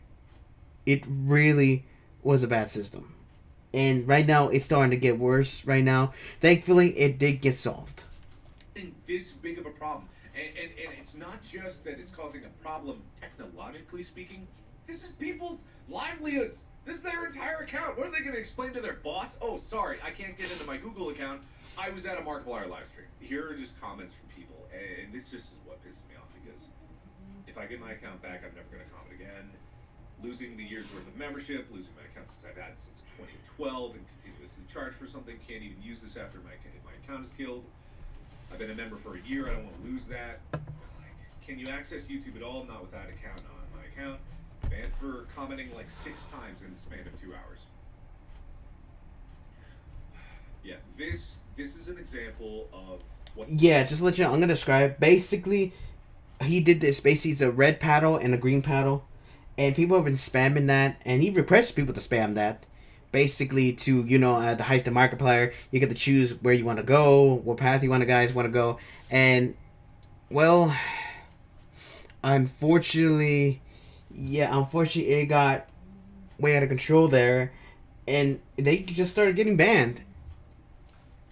It really was a bad system. And right now, it's starting to get worse right now. Thankfully, it did get solved. This big of a problem. And it's not just that it's causing a problem technologically speaking. This is people's livelihoods. This is their entire account. What are they going to explain to their boss? Oh, sorry, I can't get into my Google account. I was at a Markiplier live stream. Here are just comments from people. And this just is what pisses me off, because if I get my account back, I'm never going to comment again. Losing the year's worth of membership, losing my account since I've had since 2012, and continuously charged for something. Can't even use this after my account is killed. I've been a member for a year. I don't want to lose that. Like, can you access YouTube at all? Not with that account on my account. Banned for commenting like 6 times in the span of 2 hours. Yeah, this is an example of what. Yeah, just to let you know, I'm gonna describe. Basically, he did this. Basically, it's a red paddle and a green paddle, and people have been spamming that, and he requests people to spam that. Basically, to the heist of Markiplier, you get to choose where you want to go, what path you guys want to go, and well, unfortunately, it got way out of control there, and they just started getting banned,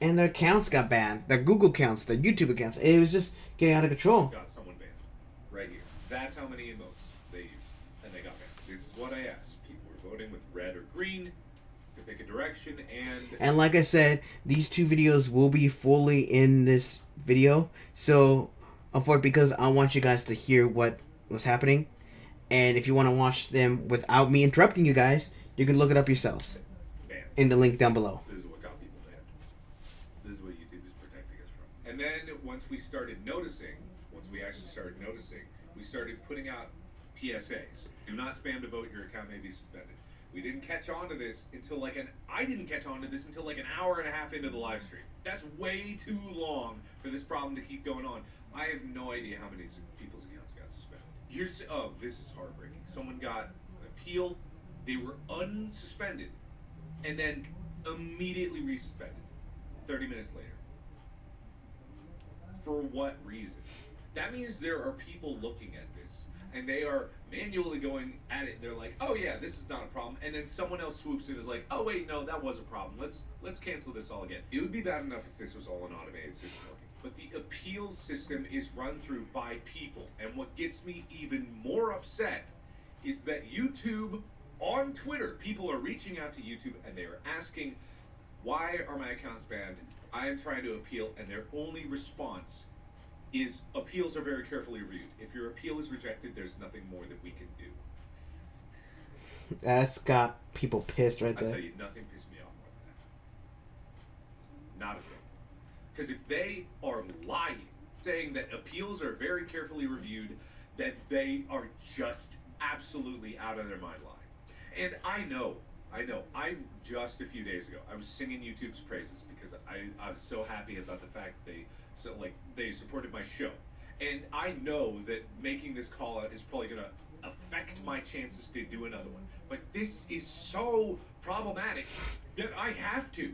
and their accounts got banned, their Google accounts, their YouTube accounts. It was just getting out of control. Got someone banned right here. That's how many emotes they used, and they got banned. This is what I asked. People were voting with red or green. Pick a direction, and like I said, these 2 videos will be fully in this video. So, because I want you guys to hear what was happening, and if you want to watch them without me interrupting you guys, you can look it up yourselves in the link down below. This is what got people banned. This is what YouTube is protecting us from. And then once we actually started noticing, we started putting out PSAs. Do not spam to vote. Your account may be suspended. We didn't catch on to this until I didn't catch on to this until like an hour and a half into the live stream. That's way too long for this problem to keep going on. I have no idea how many people's accounts got suspended. This is heartbreaking. Someone got an appeal, they were unsuspended, and then immediately resuspended 30 minutes later. For what reason? That means there are people looking at this, and they are manually going at it. They're like, oh yeah, this is not a problem. And then someone else swoops in and is like, oh wait, no, that was a problem. Let's cancel this all again. It would be bad enough if this was all an automated system working. But the appeals system is run through by people. And what gets me even more upset is that YouTube, on Twitter, people are reaching out to YouTube and they are asking, why are my accounts banned? I am trying to appeal, and their only response is appeals are very carefully reviewed. If your appeal is rejected, there's nothing more that we can do. That's got people pissed right there. I tell you, nothing pissed me off more than that. Not a thing. Because if they are lying, saying that appeals are very carefully reviewed, that they are just absolutely out of their mind lying. And I know, just a few days ago, I was singing YouTube's praises because I was so happy about the fact that they supported my show. And I know that making this call out is probably going to affect my chances to do another one. But this is so problematic that I have to.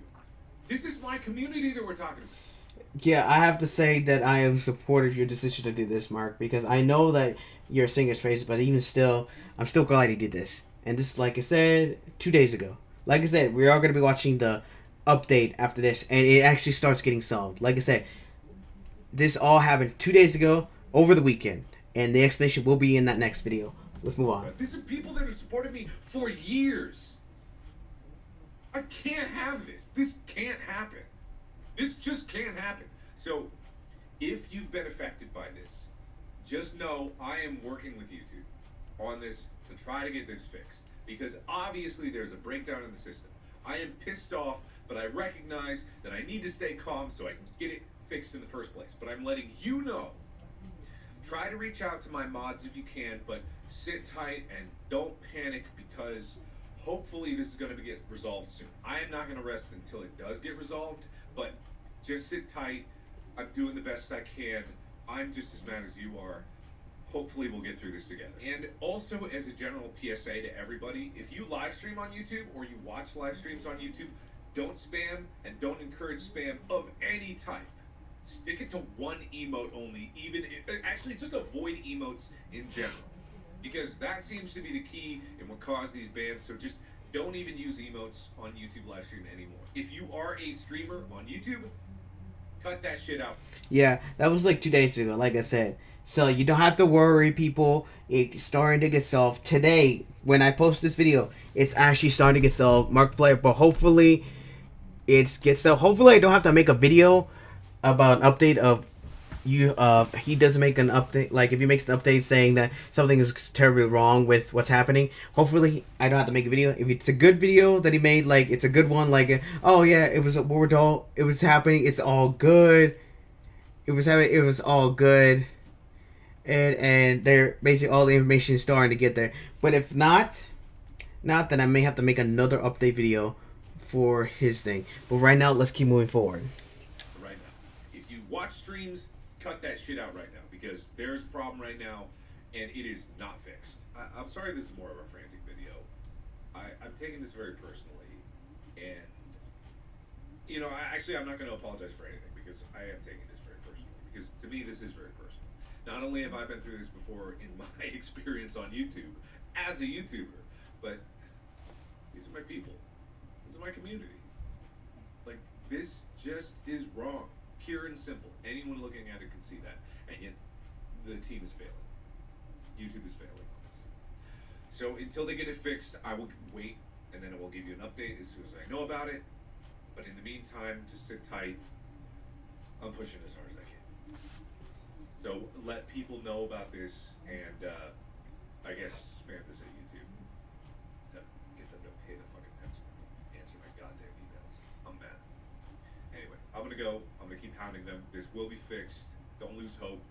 This is my community that we're talking about. Yeah, I have to say that I am supportive of your decision to do this, Mark, because I know that you're a singer's praises, but even still, I'm still glad you did this. And this, like I said, 2 days ago. Like I said, we are going to be watching the update after this, and it actually starts getting solved. Like I said, this all happened 2 days ago, over the weekend, and the explanation will be in that next video. Let's move on. These are people that have supported me for years. I can't have this. This can't happen. This just can't happen. So, if you've been affected by this, just know I am working with YouTube on this to try to get this fixed. Because obviously there's a breakdown in the system. I am pissed off but I recognize that I need to stay calm so I can get it fixed in the first place. But I'm letting you know. Try to reach out to my mods if you can, but sit tight and don't panic because hopefully this is going to get resolved soon. I am not going to rest until it does get resolved, but just sit tight. I'm doing the best I can. I'm just as mad as you are. Hopefully we'll get through this together. And also, as a general PSA to everybody, if you live stream on YouTube or you watch live streams on YouTube, don't spam and don't encourage spam of any type. Stick it to one emote only, actually just avoid emotes in general. Because that seems to be the key and what caused these bans, so just don't even use emotes on YouTube live stream anymore. If you are a streamer on YouTube, cut that shit out. Yeah, that was like 2 days ago, like I said. So you don't have to worry, people. It's starting to get solved. Today, when I post this video, it's actually starting to get solved. Markiplier, but hopefully it gets solved. Hopefully I don't have to make a video about an update of you. He doesn't make an update. Like if he makes an update saying that something is terribly wrong with what's happening, hopefully I don't have to make a video. If it's a good video that he made, like it's a good one, like oh yeah, it was it was happening. It's all good. It was all good. And they're basically all the information is starting to get there. But if not, then I may have to make another update video for his thing. But right now, let's keep moving forward. Right now, if you watch streams, cut that shit out right now because there's a problem right now, and it is not fixed. I'm sorry, this is more of a frantic video. I'm taking this very personally, and you know, I'm not going to apologize for anything because I am taking this very personally. Because to me, this is very personal. Not only have I been through this before in my experience on YouTube as a YouTuber, but these are my people. This is my community. Like, this just is wrong. Pure and simple. Anyone looking at it can see that. And yet, the team is failing. YouTube is failing on this. So, until they get it fixed, I will wait, and then I will give you an update as soon as I know about it. But in the meantime, just sit tight. I'm pushing as hard as I can. So let people know about this, and I guess spam this at YouTube to get them to pay the fucking attention and answer my goddamn emails. I'm mad. Anyway, I'm gonna go. I'm gonna keep hounding them. This will be fixed. Don't lose hope.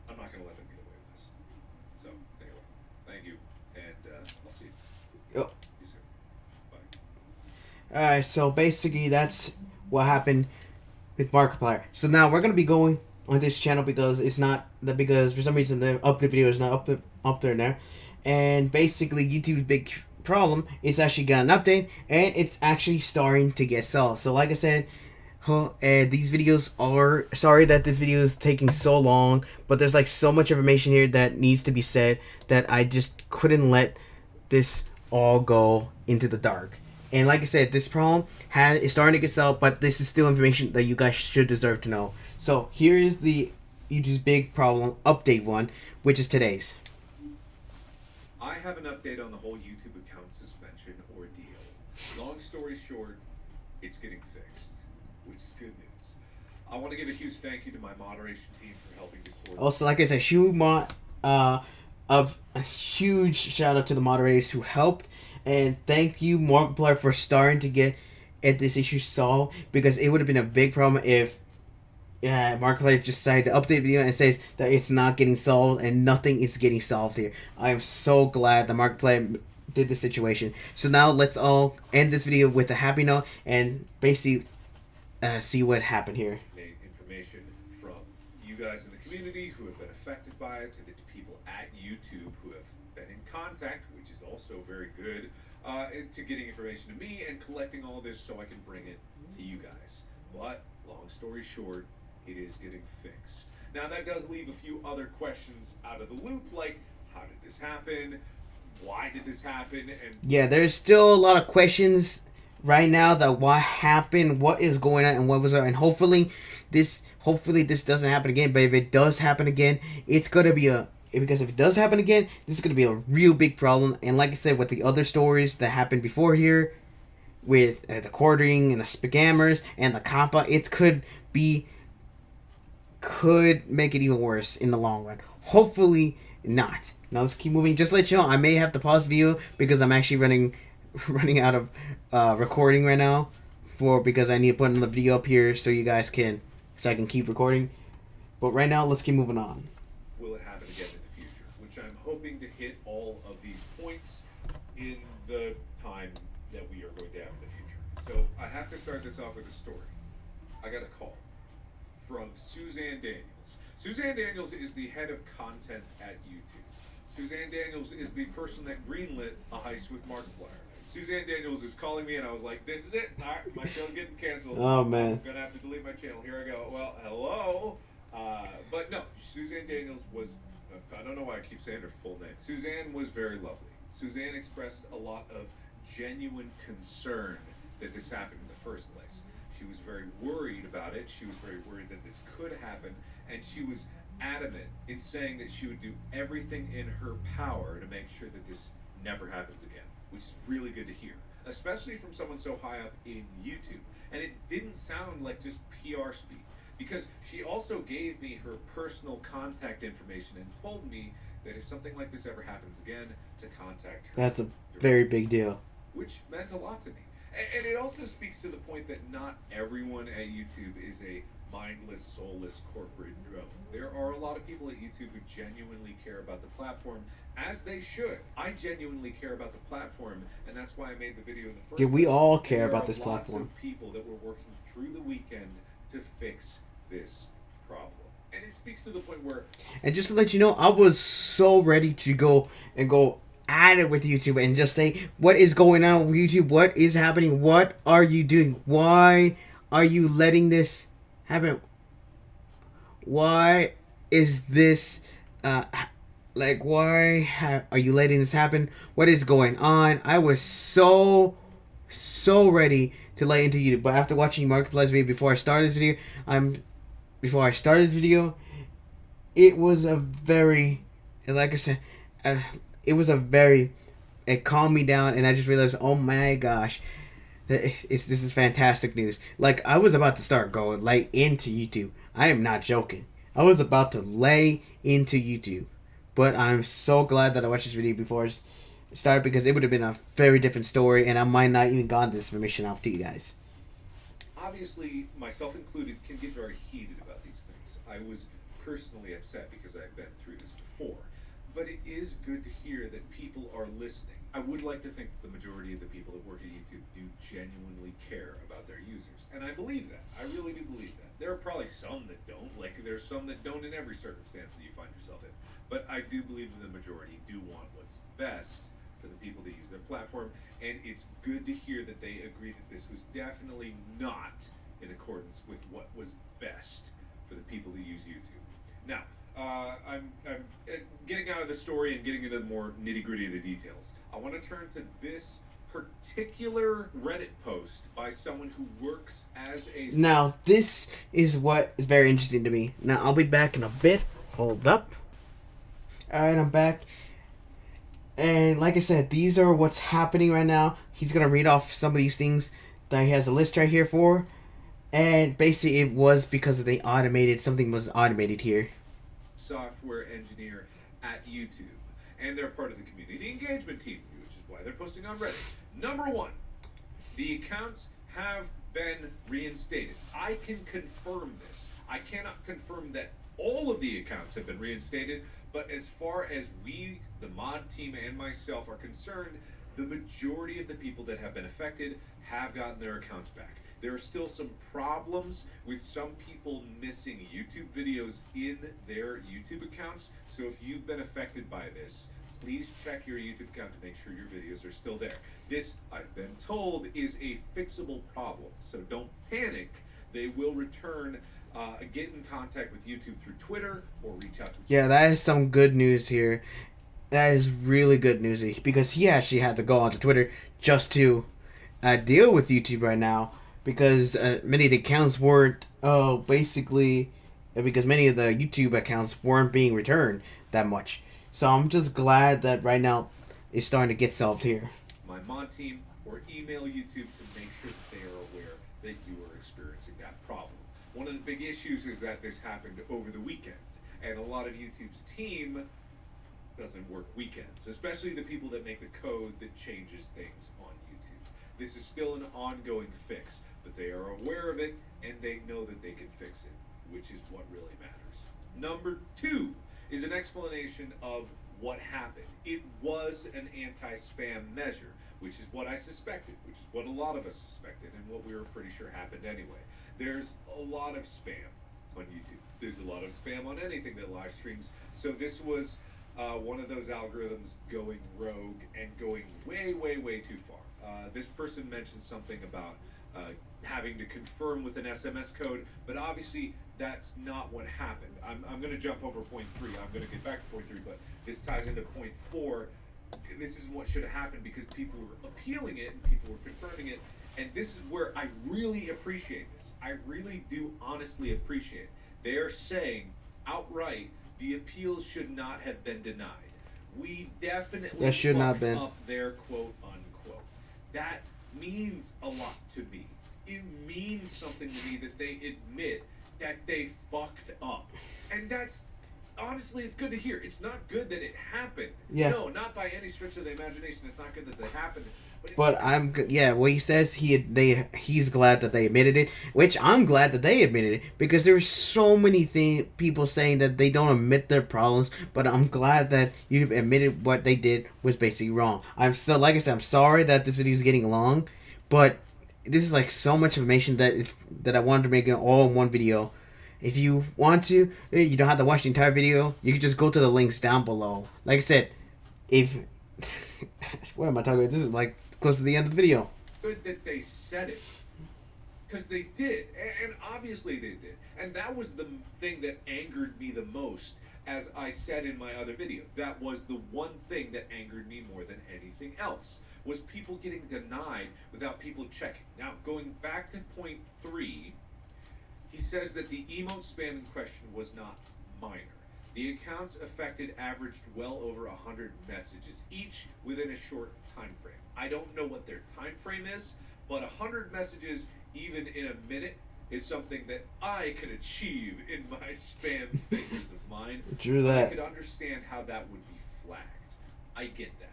I'm not gonna let them get away with this. So anyway, thank you, and I'll see you. Yep. See you soon. Bye. Alright, so basically that's what happened with Markiplier. So now we're gonna be going on this channel because because for some reason the update video is not up there, and basically YouTube's big problem is actually got an update and it's actually starting to get solved. So like I said, these videos are sorry that this video is taking so long, but there's like so much information here that needs to be said that I just couldn't let this all go into the dark. And like I said, this problem is starting to get solved, but this is still information that you guys should deserve to know. So here is the YouTube's big problem update one, which is today's. I have an update on the whole YouTube account suspension ordeal. Long story short, it's getting fixed, which is good news. I want to give a huge thank you to my moderation team for helping to coordinate. Also, like I said, a huge shout out to the moderators who helped, and thank you, Markiplier, for starting to get this issue solved, because it would have been a big problem if Markiplier just decided to update the video and says that it's not getting solved and nothing is getting solved here. I am so glad that Markiplier did this situation. So now let's all end this video with a happy note and basically see what happened here. Information from you guys in the community who have been affected by it, to the people at YouTube who have been in contact, which is also very good, to getting information to me and collecting all this so I can bring it to you guys. But long story short, it is getting fixed. Now that does leave a few other questions out of the loop, like how did this happen? Why did this happen? And yeah, there's still a lot of questions right now that what happened, what is going on, and what was and hopefully this doesn't happen again. But if it does happen again, it's gonna be because if it does happen again, this is gonna be a real big problem. And like I said, with the other stories that happened before here, with the quartering and the spammers and the compa, it could make it even worse in the long run. Hopefully not. Now let's keep moving. Just to let you know, I may have to pause the video because I'm actually running out of recording right now for because I need to put another video up here so you guys can so I can keep recording. But right now, let's keep moving on. Will it happen again in the future? Which I'm hoping to hit all of these points in the time that we are going to have in the future. So I have to start this off with a story. I got a call from Suzanne Daniels. Suzanne Daniels is the head of content at YouTube. Suzanne Daniels is the person that greenlit A Heist with Markiplier. Suzanne Daniels is calling me, and I was like, this is it. All right, my show's getting canceled. Oh, man. I'm going to have to delete my channel. Here I go. Well, hello. But no, Suzanne Daniels was, I don't know why I keep saying her full name. Suzanne was very lovely. Suzanne expressed a lot of genuine concern that this happened in the first place. She was very worried about it. She was very worried that this could happen, and she was adamant in saying that she would do everything in her power to make sure that this never happens again, which is really good to hear, especially from someone so high up in YouTube. And it didn't sound like just PR speak, because she also gave me her personal contact information and told me that if something like this ever happens again, to contact her. That's a very big deal. Which meant a lot to me. And it also speaks to the point that not everyone at YouTube is a mindless, soulless corporate drone. There are a lot of people at YouTube who genuinely care about the platform, as they should. I genuinely care about the platform, and that's why I made the video in the first place. Yeah, we all care There about are this lots platform. of people that were working through the weekend to fix this problem. And it speaks to the point where... And just to let you know, I was so ready to go at it with YouTube and just say, what is going on with YouTube? What is happening? What are you doing? Why are you letting this happen? Why is this, why are you letting this happen? What is going on? I was so ready to lay into YouTube. But after watching Markiplier's video before I started this video, it was a very, like I said, it calmed me down, and I just realized, oh my gosh, this is fantastic news. Like, I was about to start going lay into YouTube. I am not joking. I was about to lay into YouTube. But I'm so glad that I watched this video before I started, because it would have been a very different story, and I might not even gotten this information out to you guys. Obviously, myself included, can get very heated about these things. I was personally upset because I've been through this before. But it is good to hear that people are listening. I would like to think that the majority of the people that work at YouTube do genuinely care about their users. And I believe that. I really do believe that. There are probably some that don't. Like, there's some that don't in every circumstance that you find yourself in. But I do believe that the majority do want what's best for the people that use their platform. And it's good to hear that they agree that this was definitely not in accordance with what was best for the people that use YouTube. Now, I'm getting out of the story and getting into the more nitty-gritty of the details. I want to turn to this particular Reddit post by someone who works as a... Now, this is what is very interesting to me. Now, I'll be back in a bit. Hold up. Alright, I'm back. And like I said, these are what's happening right now. He's going to read off some of these things that he has a list right here for. And basically, it was because they automated, something was automated here. Software engineer at YouTube, and they're part of the community engagement team, which is why they're posting on Reddit. Number one, the accounts have been reinstated. I can confirm this. I cannot confirm that all of the accounts have been reinstated, but as far as we, the mod team, and myself are concerned, the majority of the people that have been affected have gotten their accounts back. There are still some problems with some people missing YouTube videos in their YouTube accounts. So if you've been affected by this, please check your YouTube account to make sure your videos are still there. This, I've been told, is a fixable problem. So don't panic. They will return. Get in contact with YouTube through Twitter or reach out to... Yeah, that is some good news here. That is really good news, because he actually had to go onto Twitter just to deal with YouTube right now. Because many of the accounts weren't, because many of the YouTube accounts weren't being returned that much. So I'm just glad that right now it's starting to get solved here. My mod team or email YouTube to make sure that they are aware that you are experiencing that problem. One of the big issues is that this happened over the weekend, and a lot of YouTube's team doesn't work weekends, especially the people that make the code that changes things on YouTube. This is still an ongoing fix, but They are aware of it, and they know that they can fix it, which is what really matters. Number 2 is an explanation of what happened. It was an anti-spam measure, which is what I suspected, which is what a lot of us suspected, and what we were pretty sure happened anyway. There's a lot of spam on YouTube. There's a lot of spam on anything that live streams. So this was one of those algorithms going rogue and going way, way, way too far. This person mentioned something about having to confirm with an SMS code, but obviously that's not what happened. I'm going to jump over point 3. I'm going to get back to point 3, but this ties into point 4. This is what should have happened because people were appealing it and people were confirming it. And this is where I really appreciate this. I really do honestly appreciate it. They are saying outright the appeals should not have been denied. We definitely That should not fucked been. up their quote unquote. That means a lot to me. It means something to me that they admit that they fucked up. And that's honestly, it's good to hear. It's not good that it happened. Yeah. No, not by any stretch of the imagination. It's not good that it happened. But what he says he's glad that they admitted it, which I'm glad that they admitted it because there's so many people saying that they don't admit their problems. But I'm glad that you admitted what they did was basically wrong. I'm still, like I said, I'm sorry that this video is getting long, but this is like so much information that I wanted to make it all in one video. If you want to, you don't have to watch the entire video. You can just go to the links down below. Like I said, if what am I talking about? This is like close to the end of the video. Good that they said it, because they did, and obviously they did, and that was the thing that angered me the most. As I said in my other video, that was the one thing that angered me more than anything else, was people getting denied without people checking. Now, going back to point 3, he says that the emote spam in question was not minor. The accounts affected averaged well over 100 messages, each within a short time frame. I don't know what their time frame is, but 100 messages, even in a minute, is something that I could achieve in my spam fingers of mine. True that. I could understand how that would be flagged. I get that.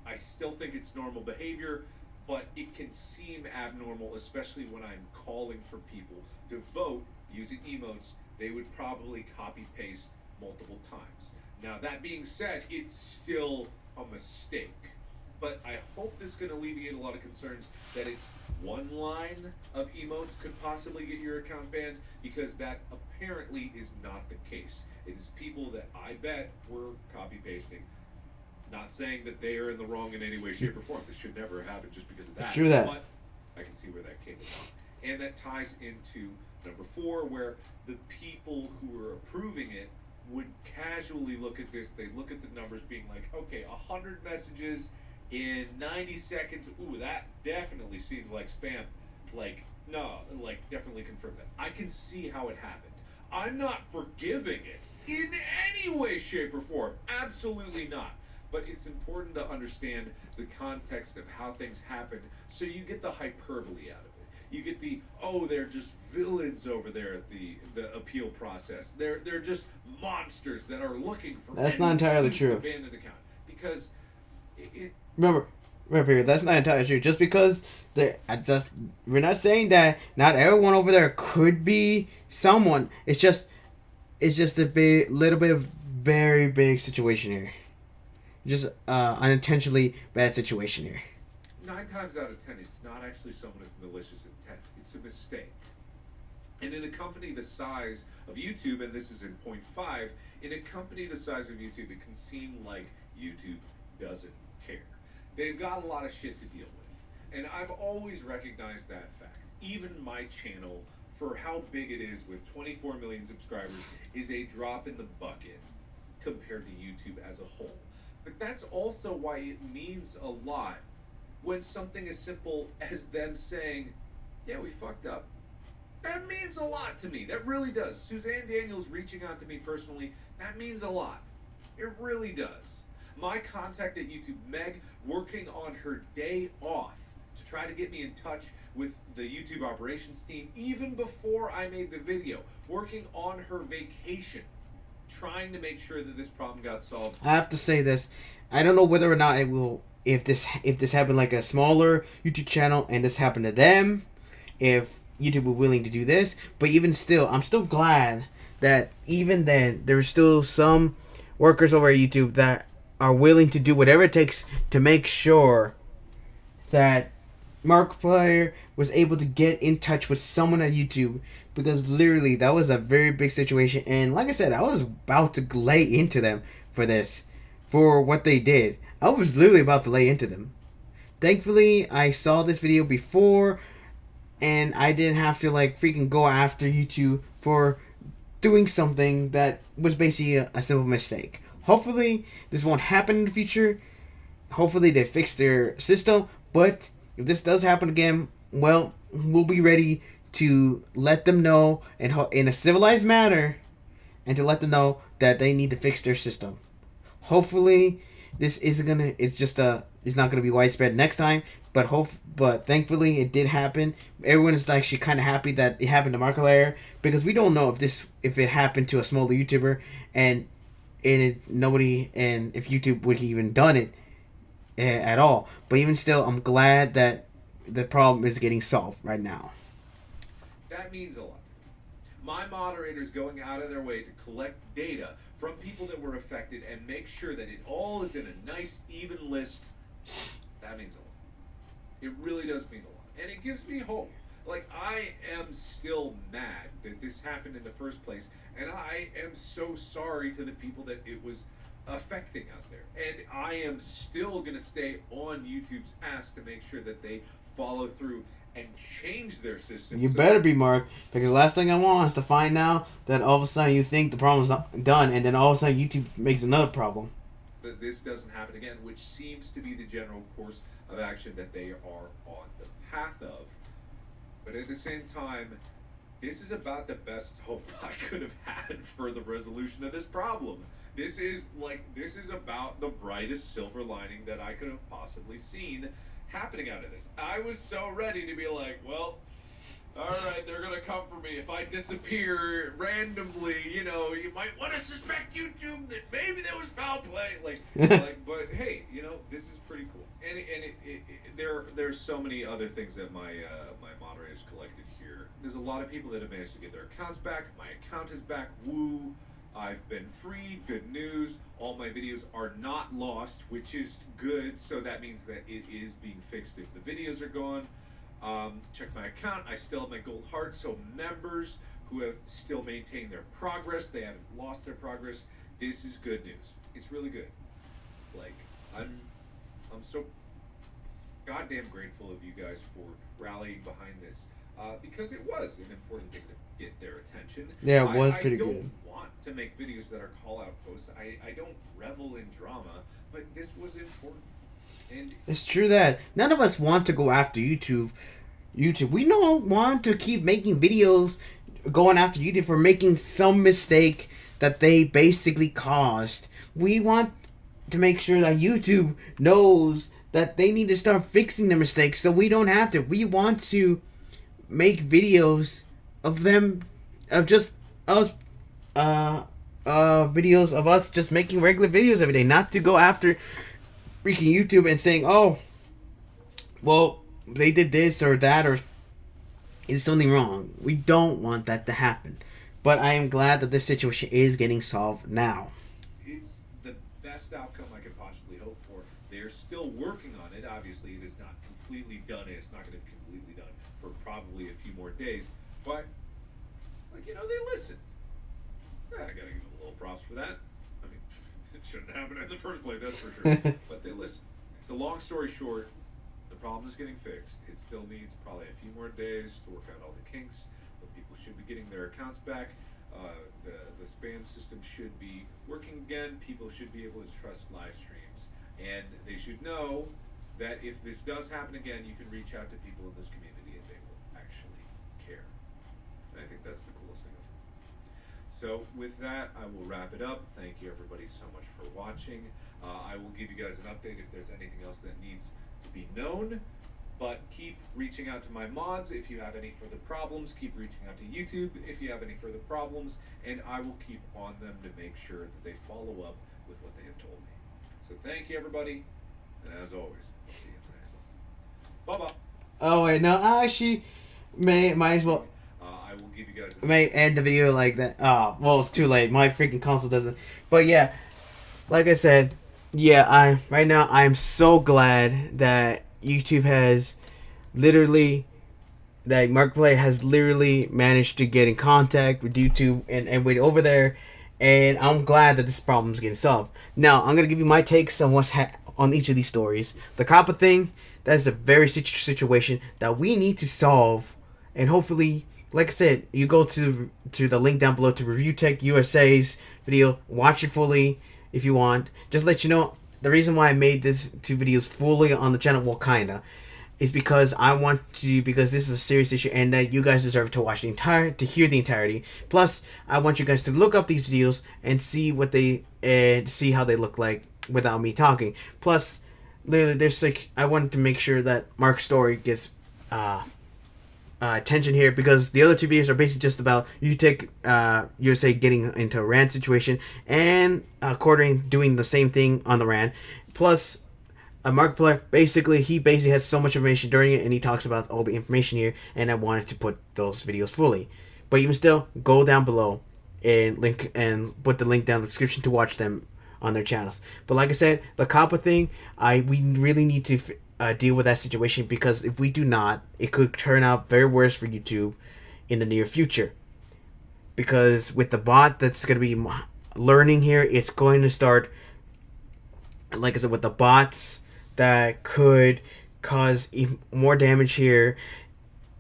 I still think it's normal behavior, but it can seem abnormal, especially when I'm calling for people to vote using emotes. They would probably copy-paste multiple times. Now, that being said, it's still a mistake. But I hope this can alleviate a lot of concerns that it's one line of emotes could possibly get your account banned, because that apparently is not the case. It is people that I bet were copy-pasting. Not saying that they are in the wrong in any way, shape, or form. This should never happen just because of that. True that. But I can see where that came from. And that ties into number 4, where the people who are approving it would casually look at this. They look at the numbers being like, okay, 100 messages in 90 seconds. Ooh, that definitely seems like spam. Like, no, like, definitely confirm that. I can see how it happened. I'm not forgiving it in any way, shape, or form. Absolutely not. But it's important to understand the context of how things happen, so you get the hyperbole out of it. You get the, oh, they're just villains over there at the appeal process. They're just monsters that are looking for. That's not entirely true. To ban an account, because Remember here, that's not entirely true. Just because we're not saying that not everyone over there could be someone. It's just a little bit of very big situation here. Just unintentionally bad situation here. 9 times out of 10, it's not actually someone with malicious intent. It's a mistake. And in a company the size of YouTube, and this is in point 5, in a company the size of YouTube, it can seem like YouTube doesn't care. They've got a lot of shit to deal with. And I've always recognized that fact. Even my channel, for how big it is with 24 million subscribers, is a drop in the bucket compared to YouTube as a whole. But that's also why it means a lot when something as simple as them saying, yeah, we fucked up. That means a lot to me. That really does. Suzanne Daniels reaching out to me personally, that means a lot. It really does. My contact at YouTube, Meg, working on her day off to try to get me in touch with the YouTube operations team, even before I made the video, working on her vacation, trying to make sure that this problem got solved. I have to say this. I don't know whether or not it will. If this happened like a smaller YouTube channel and this happened to them, if YouTube were willing to do this. But even still, I'm still glad that even then there's still some workers over at YouTube that are willing to do whatever it takes to make sure that Markiplier was able to get in touch with someone at YouTube, because literally that was a very big situation. And like I said, I was about to lay into them for this, for what they did. I was literally about to lay into them. Thankfully, I saw this video before, and I didn't have to like freaking go after YouTube for doing something that was basically a simple mistake. Hopefully, this won't happen in the future. Hopefully, they fix their system. But if this does happen again, well, we'll be ready to let them know in a civilized manner, and to let them know that they need to fix their system. Hopefully, this isn't gonna. It's not gonna be widespread next time. But thankfully, it did happen. Everyone is actually kind of happy that it happened to Markiplier, because we don't know if it happened to a smaller YouTuber, and if YouTube would have even done it at all. But even still, I'm glad that the problem is getting solved right now. That means a lot. My moderators going out of their way to collect data from people that were affected and make sure that it all is in a nice, even list. That means a lot. It really does mean a lot. And it gives me hope. Like, I am still mad that this happened in the first place, and I am so sorry to the people that it was affecting out there. And I am still going to stay on YouTube's ass to make sure that they follow through and change their system. You better be, Mark, because the last thing I want is to find out that all of a sudden you think the problem's not done, and then all of a sudden YouTube makes another problem. That this doesn't happen again, which seems to be the general course of action that they are on the path of. But at the same time, this is about the best hope I could have had for the resolution of this problem. This is about the brightest silver lining that I could have possibly seen happening out of this. I was so ready to be like, well, all right, they're gonna come for me if I disappear randomly. You know, you might want to suspect YouTube that maybe there was foul play. But hey, you know, this is pretty cool. And there's so many other things that my moderators collected here. There's a lot of people that have managed to get their accounts back. My account is back. Woo! I've been freed. Good news. All my videos are not lost, which is good. So that means that it is being fixed if the videos are gone. Check my account. I still have my gold heart. So members who have still maintained their progress, they haven't lost their progress. This is good news. It's really good. Like, I'm so goddamn grateful of you guys for rallying behind this, because it was an important thing to get their attention. Yeah, it was pretty good. I don't want to make videos that are call-out posts. I don't revel in drama, but this was important. And it's true that none of us want to go after YouTube. We don't want to keep making videos going after YouTube for making some mistake that they basically caused. We want to make sure that YouTube knows that they need to start fixing their mistakes, so we don't have to. We want to make videos of them, of just us, videos of us just making regular videos every day, not to go after freaking YouTube and saying, oh, well, they did this or that, or is something wrong. We don't want that to happen. But I am glad that this situation is getting solved now. It's the best outcome I could possibly hope for. They're still working on it. Obviously, it is not completely done. It's not going to be completely done for probably a few more days. But, like, you know, they listened. Yeah, I got to give them a little props for that. I mean, it shouldn't happen in the first place, that's for sure. But they listened. So long story short, the problem is getting fixed. It still needs probably a few more days to work out all the kinks, but people should be getting their accounts back. The spam system should be working again. People should be able to trust live streams. And they should know that if this does happen again, you can reach out to people in this community and they will actually care. And I think that's the coolest thing of all. So with that, I will wrap it up. Thank you everybody so much for watching. I will give you guys an update if there's anything else that needs to be known. But keep reaching out to my mods if you have any further problems. Keep reaching out to YouTube if you have any further problems. And I will keep on them to make sure that they follow up with what they have told me. So thank you, everybody. And as always, I'll see you in the next one. Bye-bye. Oh, wait, no, actually, Might as well. I will give you guys. May end the video like that. Well, it's too late. My freaking console doesn't. But yeah, like I said, yeah, right now I'm so glad that YouTube has literally that Markiplier has literally managed to get in contact with YouTube and wait over there, and I'm glad that this problem is getting solved. Now I'm gonna give you my takes on on each of these stories. The Kappa thing, that is a very situation that we need to solve, and hopefully, like I said, you go to the link down below to Review Tech USA's video, watch it fully if you want. Just let you know the reason why I made this 2 videos fully on the channel, well, kinda, is because I want to, because this is a serious issue and that you guys deserve to watch to hear the entirety. Plus, I want you guys to look up these videos and see what they, see how they look like without me talking. Plus, literally, there's like, I wanted to make sure that Mark's story gets, attention here, because the other 2 videos are basically just about USA getting into a RAN situation and Quartering doing the same thing on the RAN. Plus, Markiplier basically has so much information during it, and he talks about all the information here, and I wanted to put those videos fully. But even still, go down below and put the link down in the description to watch them on their channels. But like I said, the Kappa thing, we really need to deal with that situation, because if we do not, it could turn out very worse for YouTube in the near future. Because with the bot that's going to be learning here, it's going to start, like I said, with the bots that could cause more damage here,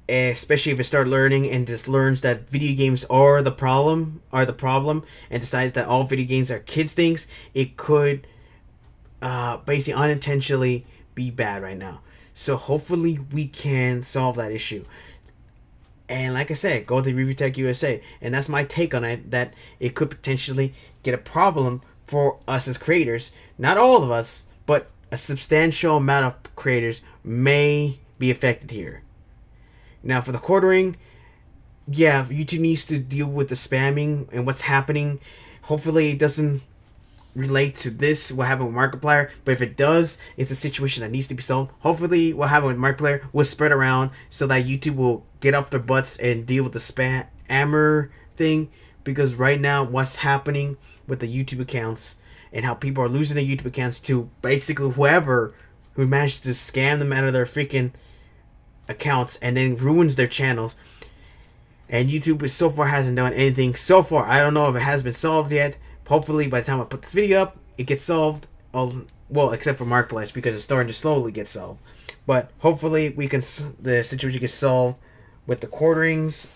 especially if it starts learning and just learns that video games are the problem, and decides that all video games are kids things. It could basically unintentionally be bad right now. So hopefully we can solve that issue. And like I said, go to Review Tech USA, and that's my take on it, that it could potentially get a problem for us as creators. Not all of us, but a substantial amount of creators may be affected here. Now for the Quartering, yeah, YouTube needs to deal with the spamming and what's happening. Hopefully it doesn't relate to this, what happened with Markiplier, but if it does, it's a situation that needs to be solved. Hopefully what happened with Markiplier will spread around so that YouTube will get off their butts and deal with the spammer thing, because right now what's happening with the YouTube accounts and how people are losing their YouTube accounts to basically whoever who managed to scam them out of their freaking accounts and then ruins their channels. And YouTube so far hasn't done anything so far. I don't know if it has been solved yet. Hopefully by the time I put this video up, it gets solved. Well, except for Markiplier, because it's starting to slowly get solved. But hopefully the situation gets solved with the Quarterings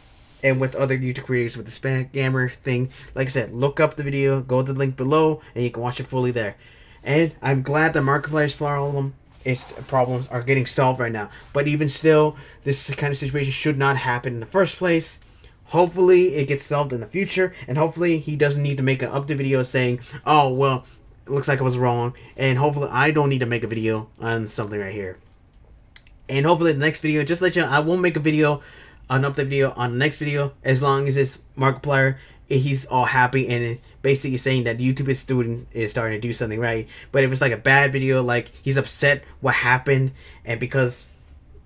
and with other YouTube creators with the spammer thing. Like I said, look up the video, go to the link below, and you can watch it fully there. And I'm glad that Markiplier's problems are getting solved right now. But even still, this kind of situation should not happen in the first place. Hopefully it gets solved in the future, and hopefully he doesn't need to make an update video saying, oh, well, it looks like I was wrong, and hopefully I don't need to make a video on something right here. And hopefully the next video, just let you know, I won't make a video, an update video on the next video, as long as it's Markiplier, he's all happy and basically saying that YouTube is starting to do something right. But if it's like a bad video, like he's upset what happened, and because,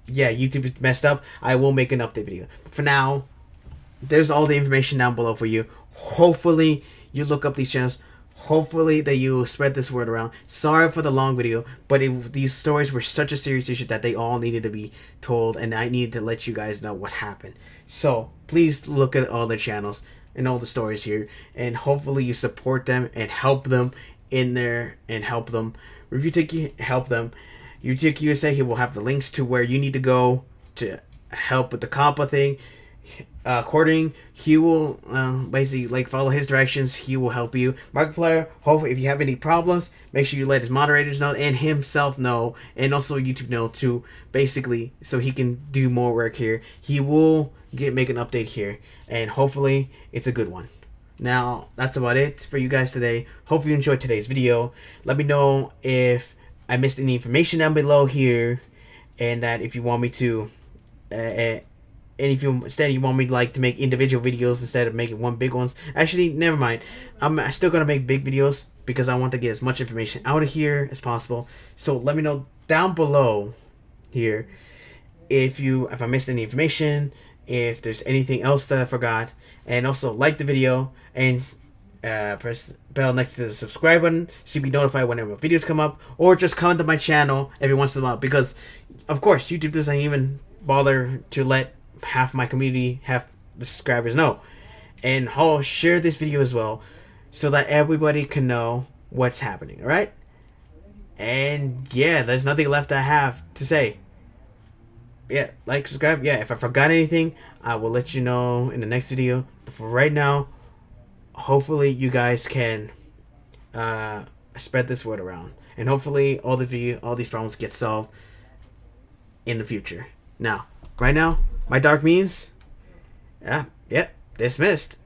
yeah, YouTube is messed up, I will make an update video. But for now, there's all the information down below for you. Hopefully you look up these channels. Hopefully that you spread this word around. Sorry for the long video, but these stories were such a serious issue that they all needed to be told, and I needed to let you guys know what happened. So please look at all the channels and all the stories here, and hopefully you support them and help them in there and help them. Review Tech, help them. Review Tech USA, he will have the links to where you need to go to help with the Kappa thing. Quartering, he will basically like follow his directions. He will help you. Markiplier, hopefully if you have any problems, make sure you let his moderators know and himself know, and also YouTube know too, basically, so he can do more work here. He will make an update here, and hopefully it's a good one. Now that's about it for you guys today. Hope you enjoyed today's video. Let me know if I missed any information down below here, and that if you want me to and if you want me to make individual videos instead of making one big ones. Actually, never mind. I'm still gonna make big videos because I want to get as much information out of here as possible. So let me know down below here if I missed any information, if there's anything else that I forgot, and also like the video and press the bell next to the subscribe button so you be notified whenever videos come up, or just comment on my channel every once in a while, because of course YouTube doesn't even bother to let half my community, half the subscribers know. And I'll share this video as well so that everybody can know what's happening. All right, and yeah, there's nothing left I have to say. Yeah, like, subscribe. Yeah, if I forgot anything, I will let you know in the next video. But for right now, hopefully you guys can spread this word around, and hopefully all these problems get solved in the future. Now, right now, my dark memes, yeah, dismissed.